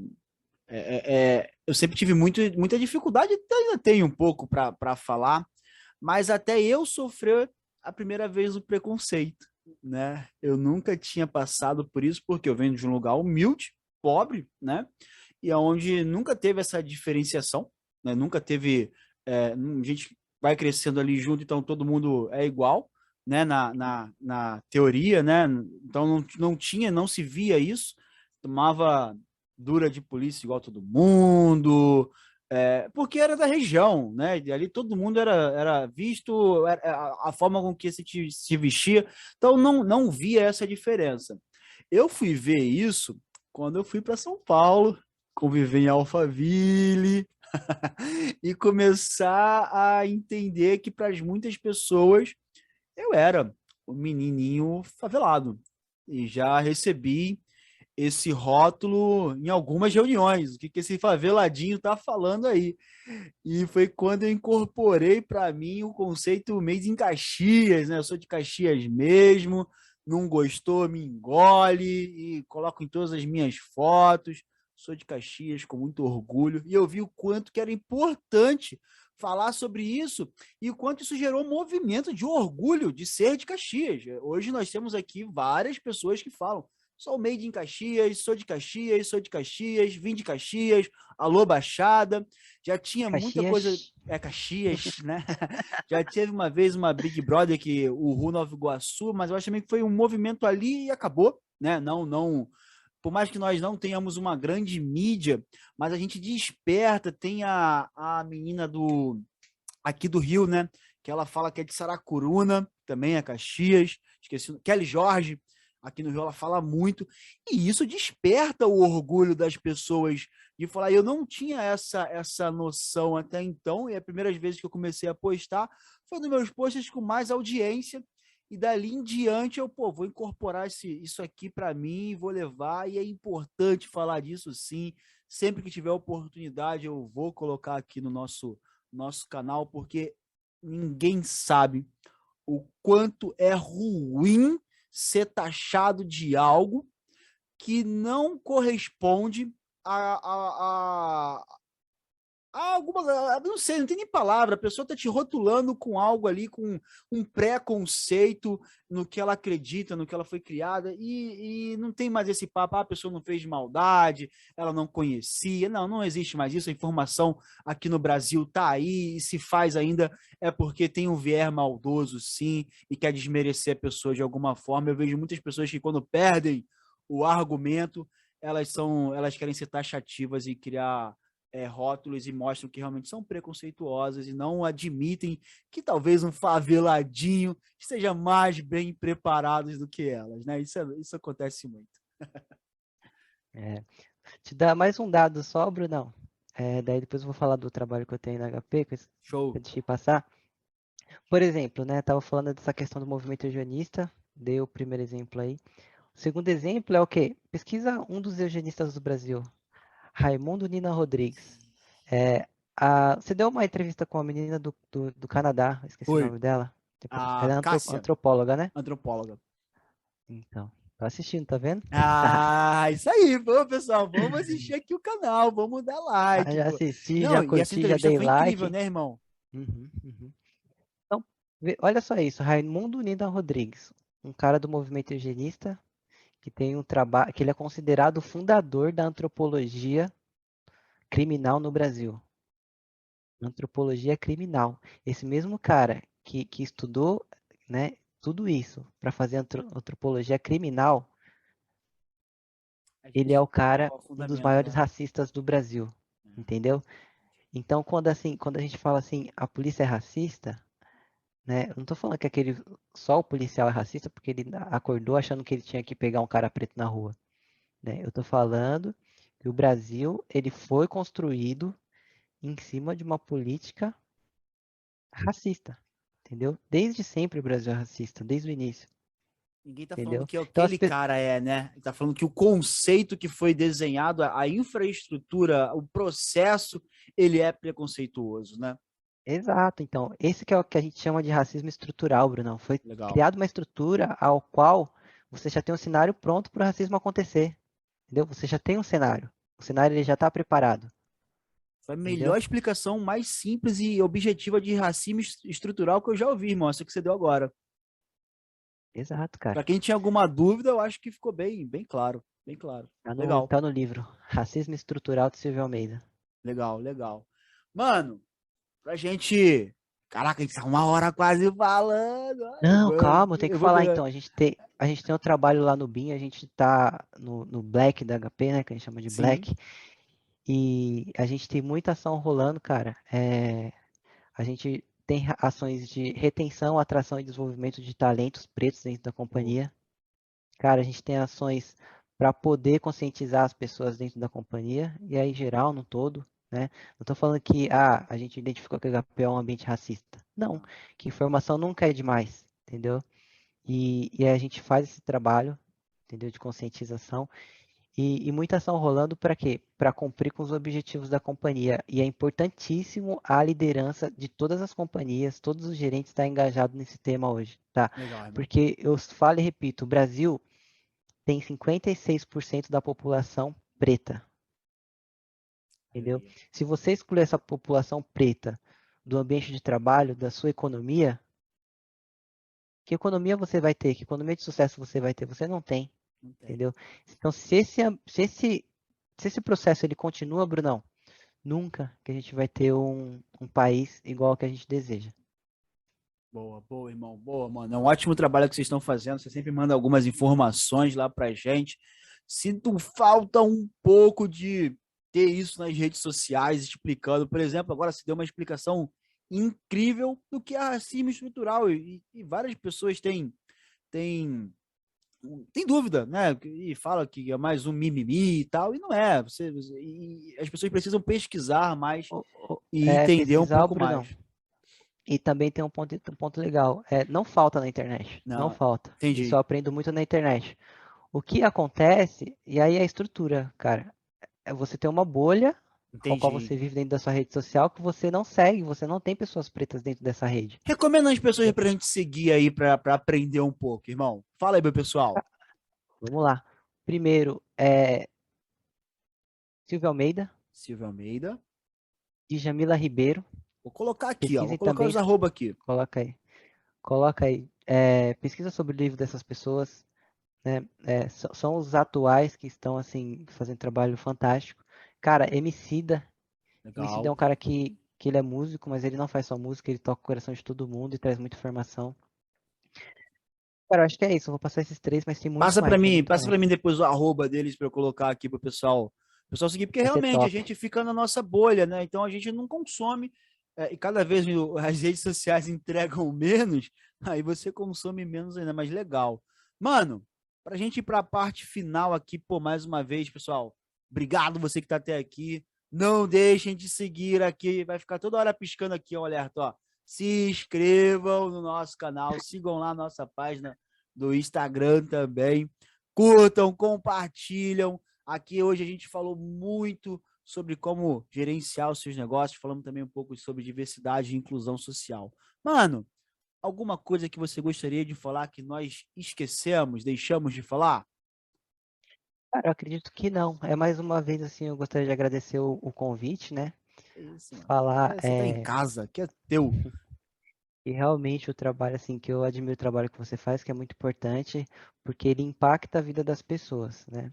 eu sempre tive muita dificuldade, ainda tenho um pouco para falar, mas até eu sofri a primeira vez o preconceito, né? Eu nunca tinha passado por isso, porque eu venho de um lugar humilde, pobre, né? E onde nunca teve essa diferenciação, né? Nunca teve. A gente vai crescendo ali junto, então todo mundo é igual, né? Na teoria, né? Então não se via isso. Tomava dura de polícia igual todo mundo, porque era da região, né? E ali todo mundo era visto, a forma com que se vestia, então não via essa diferença. Eu fui ver isso quando eu fui para São Paulo, conviver em Alphaville e começar a entender que para muitas pessoas eu era o menininho favelado e já recebi esse rótulo em algumas reuniões. O que esse faveladinho tá falando aí? E foi quando eu incorporei para mim o conceito Made in Caxias, né? Eu sou de Caxias mesmo, não gostou, me engole e coloco em todas as minhas fotos. Sou de Caxias com muito orgulho e eu vi o quanto que era importante falar sobre isso e o quanto isso gerou um movimento de orgulho de ser de Caxias. Hoje nós temos aqui várias pessoas que falam Sou made em Caxias, sou de Caxias, sou de Caxias, vim de Caxias, alô Baixada, já tinha muita coisa, Caxias. Caxias, né? Já teve uma vez uma Big Brother que o Ru Nova Iguaçu, mas eu acho também que foi um movimento ali e acabou, né? Não, por mais que nós não tenhamos uma grande mídia, mas a gente desperta, tem a menina aqui do Rio, né? Que ela fala que é de Saracuruna, também é Caxias, esqueci, Kelly Jorge, aqui no Rio ela fala muito, e isso desperta o orgulho das pessoas de falar, eu não tinha essa noção até então, e as primeiras vezes que eu comecei a postar foi nos meus posts com mais audiência, e dali em diante eu, pô, vou incorporar isso aqui para mim, vou levar, e é importante falar disso sim, sempre que tiver oportunidade eu vou colocar aqui no nosso canal, porque ninguém sabe o quanto é ruim ser taxado de algo que não corresponde a algumas, não sei, não tem nem palavra, a pessoa está te rotulando com algo ali, com um preconceito no que ela acredita, no que ela foi criada, e não tem mais esse papo, a pessoa não fez maldade, ela não conhecia, não existe mais isso, a informação aqui no Brasil está aí, e se faz ainda é porque tem um viés maldoso, sim, e quer desmerecer a pessoa de alguma forma. Eu vejo muitas pessoas que quando perdem o argumento, elas querem ser taxativas e criar rótulos e mostram que realmente são preconceituosas e não admitem que talvez um faveladinho esteja mais bem preparado do que elas, né? Isso acontece muito. É. Te dar mais um dado só, Brunão. Daí depois eu vou falar do trabalho que eu tenho na HP, que eu Show. deixei passar. Por exemplo, né, estava falando dessa questão do movimento eugenista, dei o primeiro exemplo aí. O segundo exemplo é o quê? Pesquisa um dos eugenistas do Brasil, Raimundo Nina Rodrigues. Você deu uma entrevista com a menina do Canadá, esqueci o Oi. nome dela. A Ela é Cássia, antropóloga, né? antropóloga. Então, tô assistindo, tá vendo? Isso aí, pô, pessoal, vamos assistir aqui o canal, vamos dar like, Já pô. assisti, já Não, e essa curti, já entrevista dei foi incrível, like. né, irmão? Uhum, uhum. Então, olha só isso, Raimundo Nina Rodrigues, um cara do movimento eugenista que tem um trabalho, que ele é considerado o fundador da antropologia criminal no Brasil. Antropologia criminal. Esse mesmo cara que estudou, né, tudo isso para fazer antropologia criminal, A ele é gente o cara, dá o um dos fundamento, maiores né? racistas do Brasil, entendeu? Então, quando a gente fala assim, a polícia é racista, né? Eu não tô falando que só o policial é racista porque ele acordou achando que ele tinha que pegar um cara preto na rua, né? Eu tô falando que o Brasil, ele foi construído em cima de uma política racista, entendeu? Desde sempre o Brasil é racista, desde o início, Ninguém tá falando entendeu? que Então aquele cara é, né? Ele tá falando que o conceito que foi desenhado, a infraestrutura, o processo, ele é preconceituoso, né? exato, então, esse que é o que a gente chama de racismo estrutural, Brunão. Foi Legal. criada uma estrutura ao qual você já tem um cenário pronto para o racismo acontecer, entendeu? Você já tem um cenário, o cenário ele já está preparado, Foi a melhor entendeu? explicação mais simples e objetiva de racismo estrutural que eu já ouvi, irmão. Essa que você deu agora. Exato, Para cara. quem tinha alguma dúvida, eu acho que ficou bem claro. Bem claro. Legal, Tá no livro, Racismo Estrutural de Silvio Almeida. legal. Mano, pra gente. Caraca, a gente tá uma hora quase falando. Não, calma, eu tenho que Eu vou falar pegar. então. A gente tem um trabalho lá no BIM, a gente tá no Black da HP, né, que a gente chama de Sim. Black, e a gente tem muita ação rolando, cara. A gente tem ações de retenção, atração e desenvolvimento de talentos pretos dentro da Pô, companhia. Cara, a gente tem ações para poder conscientizar as pessoas dentro da companhia, e aí, em geral, no todo, né? Não estou falando que a gente identificou que o HP é um ambiente racista. Não, não. que informação nunca é demais, entendeu? E a gente faz esse trabalho, entendeu? De conscientização. E muita ação rolando para quê? Para cumprir com os objetivos da companhia. E é importantíssimo a liderança de todas as companhias, todos os gerentes estar engajados nesse tema hoje, tá? Legal, irmão. Porque eu falo e repito, o Brasil tem 56% da população preta, Olha entendeu? aí. Se você excluir essa população preta do ambiente de trabalho, da sua economia, que economia você vai ter? Que economia de sucesso você vai ter? Você não tem. Não tem. entendeu? Então, se esse processo ele continua, Brunão, nunca que a gente vai ter um país igual ao que a gente deseja. Boa, boa, irmão. Boa, mano. É um ótimo trabalho que vocês estão fazendo. Você sempre manda algumas informações lá pra gente. Sinto falta um pouco de ter isso nas redes sociais, explicando. Por exemplo, agora você deu uma explicação incrível do que é racismo estrutural. E várias pessoas têm dúvida, né? E fala que é mais um mimimi e tal. E não é. E as pessoas precisam pesquisar mais e entender um Pesquisar, pouco Brunão. mais. E também tem um ponto legal. Não falta na internet. Não Não, falta. Isso eu entendi. aprendo muito na internet. O que acontece, e aí é a estrutura, cara. É você ter uma bolha com a qual Entendi. você vive dentro da sua rede social que você não segue, você não tem pessoas pretas dentro dessa rede. Recomenda as pessoas pra gente seguir aí pra aprender um pouco, irmão. Fala aí, meu pessoal. Vamos lá. Primeiro, Silvio Almeida, Silvio Almeida. Djamila Ribeiro. Vou colocar aqui, ó. Vou Pesquise colocar também, os arroba aqui. coloca aí. Coloca aí. Pesquisa sobre o livro dessas pessoas, né? São os atuais que estão, assim, fazendo trabalho fantástico. Cara, Emicida. Emicida é Legal. um cara que ele é músico, mas ele não faz só música, ele toca o coração de todo mundo e traz muita informação. Cara, eu acho que é isso. Eu vou passar esses três, mas tem muito Passa para mais. mim depois o arroba deles para eu colocar aqui pro pessoal, o pessoal seguir, porque Vai ser realmente a top. gente fica na nossa bolha, né? Então a gente não consome e cada vez as redes sociais entregam menos, aí você consome menos ainda, mas legal. Mano, pra gente ir para a parte final aqui, pô, mais uma vez, pessoal, obrigado você que tá até aqui. Não deixem de seguir aqui, vai ficar toda hora piscando aqui o alerta, ó. Se inscrevam no nosso canal, sigam lá a nossa página do Instagram também. Curtam, compartilham. Aqui hoje a gente falou muito sobre como gerenciar os seus negócios, falamos também um pouco sobre diversidade e inclusão social. Mano, alguma coisa que você gostaria de falar que nós esquecemos, deixamos de falar? Cara, eu acredito que não. É mais uma vez assim, eu gostaria de agradecer o convite, né? É isso, mano. Falar Você tá em casa, que é teu. que realmente o trabalho, assim, que eu admiro o trabalho que você faz, que é muito importante, porque ele impacta a vida das pessoas, né?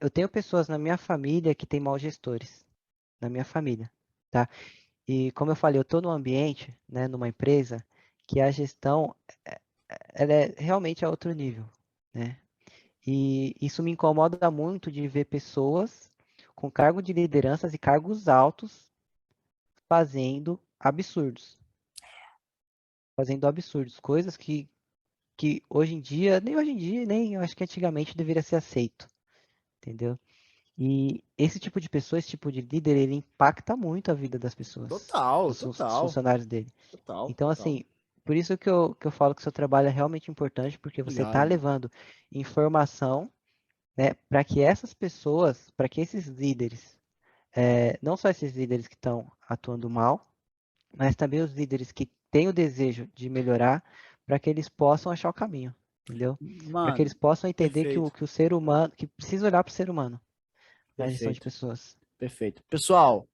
Eu tenho pessoas na minha família que têm maus gestores, na minha família, tá? E como eu falei, eu estou num ambiente, né, numa empresa, que a gestão, ela é realmente a outro nível, né? E isso me incomoda muito de ver pessoas com cargo de lideranças e cargos altos fazendo absurdos, coisas que hoje em dia, nem eu acho que antigamente deveria ser aceito, entendeu? E esse tipo de pessoa, esse tipo de líder, ele impacta muito a vida das pessoas, Total, dos total, funcionários dele. total, Então, total. assim, por isso que eu falo que o seu trabalho é realmente importante, porque você Obrigado, está irmão. levando informação, né, para que essas pessoas, para que esses líderes, não só esses líderes que estão atuando mal, mas também os líderes que têm o desejo de melhorar, para que eles possam achar o caminho, entendeu? Para que eles Mano, possam entender perfeito, que o ser humano, que precisa olhar para o ser humano na gestão de perfeito, pessoas. perfeito. Pessoal,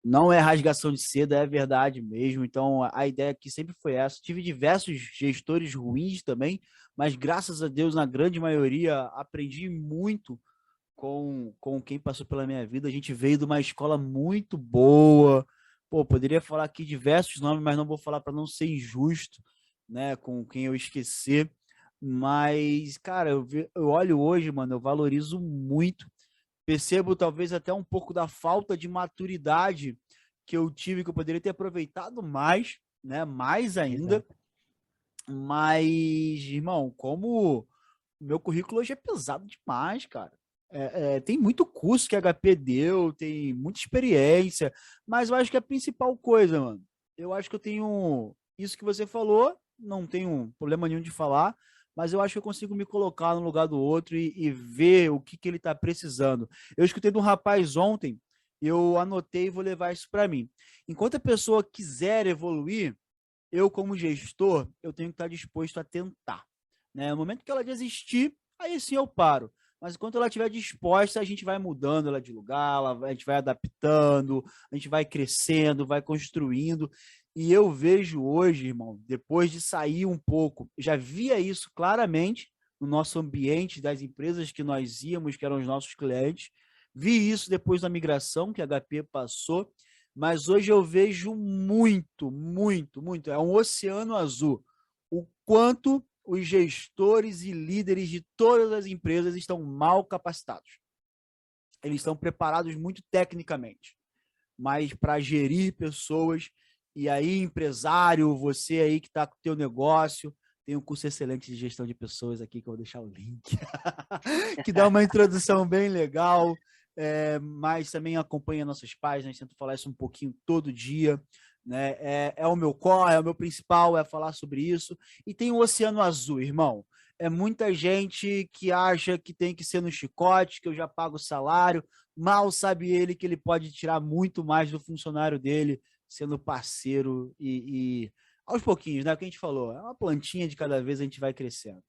não é rasgação de seda, é verdade mesmo. Então, a ideia aqui sempre foi essa. Tive diversos gestores ruins também, mas graças a Deus, na grande maioria, aprendi muito com quem passou pela minha vida. A gente veio de uma escola muito boa. Pô, poderia falar aqui diversos nomes, mas não vou falar para não ser injusto, né, com quem eu esquecer. Mas, cara, eu olho hoje, mano, eu valorizo muito. Percebo talvez até um pouco da falta de maturidade que eu tive, que eu poderia ter aproveitado mais, né? Mais ainda. Exato. Mas, irmão, como o meu currículo hoje é pesado demais, cara. Tem muito curso que a HP deu, tem muita experiência, mas eu acho que é a principal coisa, mano. Eu acho que eu tenho isso que você falou, não tenho problema nenhum de falar, mas eu acho que eu consigo me colocar no lugar do outro e ver o que ele tá precisando. Eu escutei de um rapaz ontem, eu anotei e vou levar isso para mim. Enquanto a pessoa quiser evoluir, eu, como gestor, eu tenho que estar disposto a tentar. Né? No momento que ela desistir, aí sim eu paro. Mas enquanto ela estiver disposta, a gente vai mudando ela de lugar, a gente vai adaptando, a gente vai crescendo, vai construindo. E eu vejo hoje, irmão, depois de sair um pouco, já via isso claramente, no nosso ambiente das empresas que nós íamos, que eram os nossos clientes. Vi isso depois da migração que a HP passou, mas hoje eu vejo muito, muito, muito. É um oceano azul. O quanto os gestores e líderes de todas as empresas estão mal capacitados. Eles estão preparados muito tecnicamente, mas para gerir pessoas. E aí, empresário, você aí que está com o teu negócio, tem um curso excelente de gestão de pessoas aqui, que eu vou deixar o link, que dá uma introdução bem legal, mas também acompanha nossas páginas, tento falar isso um pouquinho todo dia, né? É o meu core, é o meu principal, é falar sobre isso. E tem o Oceano Azul, irmão. É muita gente que acha que tem que ser no chicote, que eu já pago o salário, mal sabe ele que ele pode tirar muito mais do funcionário dele, sendo parceiro e aos pouquinhos, né? O que a gente falou, é uma plantinha de cada vez a gente vai crescendo.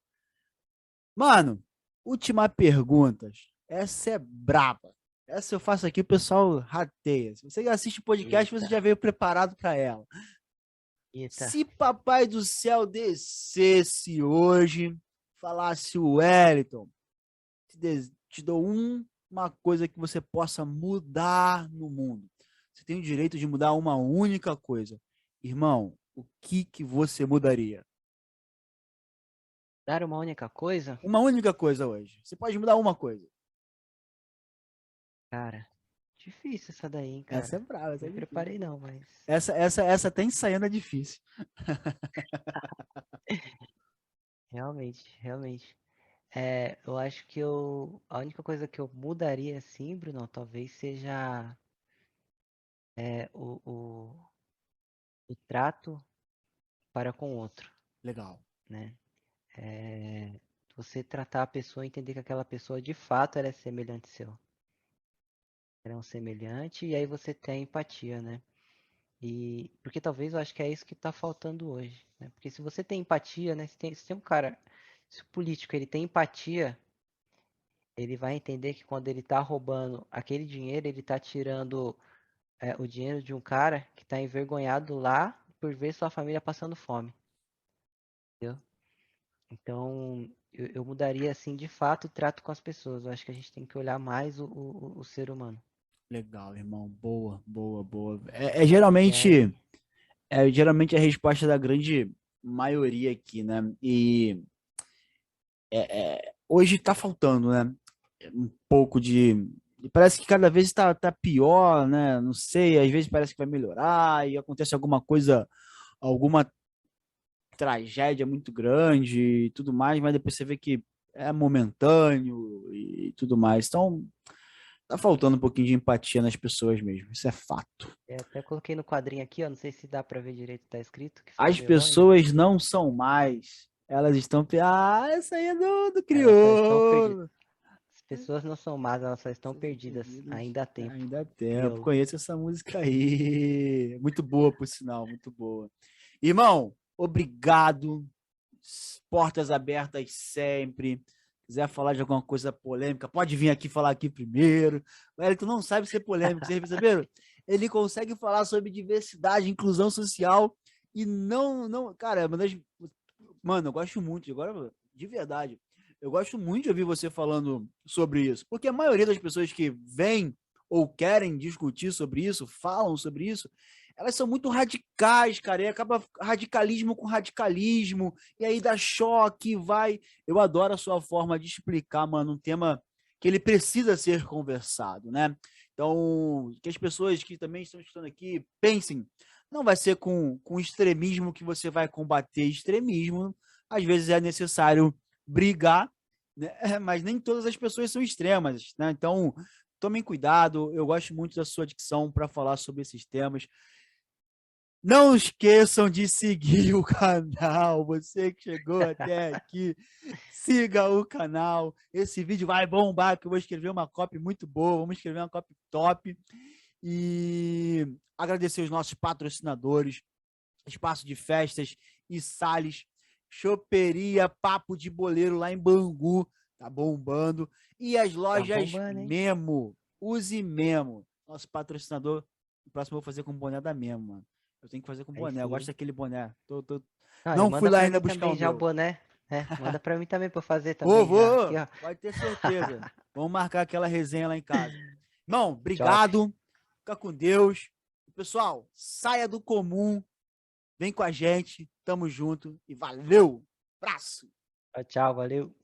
Mano, última pergunta. Essa é braba. Essa eu faço aqui, o pessoal rateia. Se você assiste o podcast, você já veio preparado para ela. Eita. Se Papai do Céu descesse hoje, falasse o Wellington, te dou uma coisa que você possa mudar no mundo. Você tem o direito de mudar uma única coisa. Irmão, o que você mudaria? Dar uma única coisa? Uma única coisa hoje. Você pode mudar uma coisa. Cara, difícil essa daí, hein, Essa é cara. brava, essa Não é me difícil. preparei não, mas... Essa até ensaiando é difícil. Realmente, realmente. Eu acho que a única coisa que eu mudaria, assim, Bruno, talvez seja o trato para com o outro, Legal. né? Você tratar a pessoa e entender que aquela pessoa de fato ela é semelhante seu. Ela é um semelhante e aí você tem empatia, né? E porque talvez eu acho que é isso que está faltando hoje, né? Porque se você tem empatia, né? Se tem um cara, se o político ele tem empatia, ele vai entender que quando ele está roubando aquele dinheiro, ele está tirando o dinheiro de um cara que está envergonhado lá por ver sua família passando fome, entendeu? Então, eu mudaria, assim, de fato, o trato com as pessoas. Eu acho que a gente tem que olhar mais o ser humano. Legal, irmão. Boa, boa, boa. E aí, Geralmente a resposta da grande maioria aqui, né? E hoje tá faltando, né? Um pouco de. Parece que cada vez tá pior, né? Não sei, às vezes parece que vai melhorar e acontece alguma coisa, alguma tragédia muito grande e tudo mais, mas depois você vê que é momentâneo e tudo mais. Então, tá faltando um pouquinho de empatia nas pessoas mesmo, isso é fato. até coloquei no quadrinho aqui, ó, não sei se dá pra ver direito, tá escrito, que ficou As meio longe. pessoas não são mais, elas estão. Ah, essa aí é do Elas só estão perdidas. crioulo. As pessoas não são más, elas só estão Essas perdidas. perdidas, Ainda há tempo. ainda há tempo. Crioulo. Conheço essa música aí. Muito boa, por sinal, muito boa. Irmão, obrigado. Portas abertas sempre. Quiser falar de alguma coisa polêmica, pode vir aqui falar aqui primeiro. O Elton não sabe ser polêmico, vocês perceberam? Ele consegue falar sobre diversidade, inclusão social e não, cara, mano, eu gosto muito, agora de verdade. Eu gosto muito de ouvir você falando sobre isso, porque a maioria das pessoas que vêm ou querem discutir sobre isso, falam sobre isso, elas são muito radicais, cara, e acaba radicalismo com radicalismo, e aí dá choque, vai. Eu adoro a sua forma de explicar, mano, um tema que ele precisa ser conversado, né? Então, que as pessoas que também estão estudando aqui pensem, não vai ser com extremismo que você vai combater extremismo, às vezes é necessário brigar, né? Mas nem todas as pessoas são extremas, né? Então, tomem cuidado, eu gosto muito da sua dicção para falar sobre esses temas. Não esqueçam de seguir o canal. Você que chegou até aqui, siga o canal. Esse vídeo vai bombar, que eu vou escrever uma copy muito boa. Vamos escrever uma copy top. E agradecer os nossos patrocinadores, Espaço de Festas e Sales, Choperia Papo de Boleiro lá em Bangu, tá bombando. E as Tá lojas bombando, hein? Memo, Use Memo, nosso patrocinador. O próximo eu vou fazer com boné da Memo, mano. Eu tenho que fazer com Aí boné, eu gosto sim. daquele boné. Não, e Não fui manda lá pra ainda mim buscar o também já o meu. boné. Manda pra mim também pra eu fazer Vou, também já. Aqui, vou, ó. pode ter certeza. Vamos marcar aquela resenha lá em casa. Irmão, Top. obrigado. Fica com Deus. Pessoal, saia do comum. Vem com a gente. Tamo junto e valeu. Abraço. Tchau, tchau, valeu.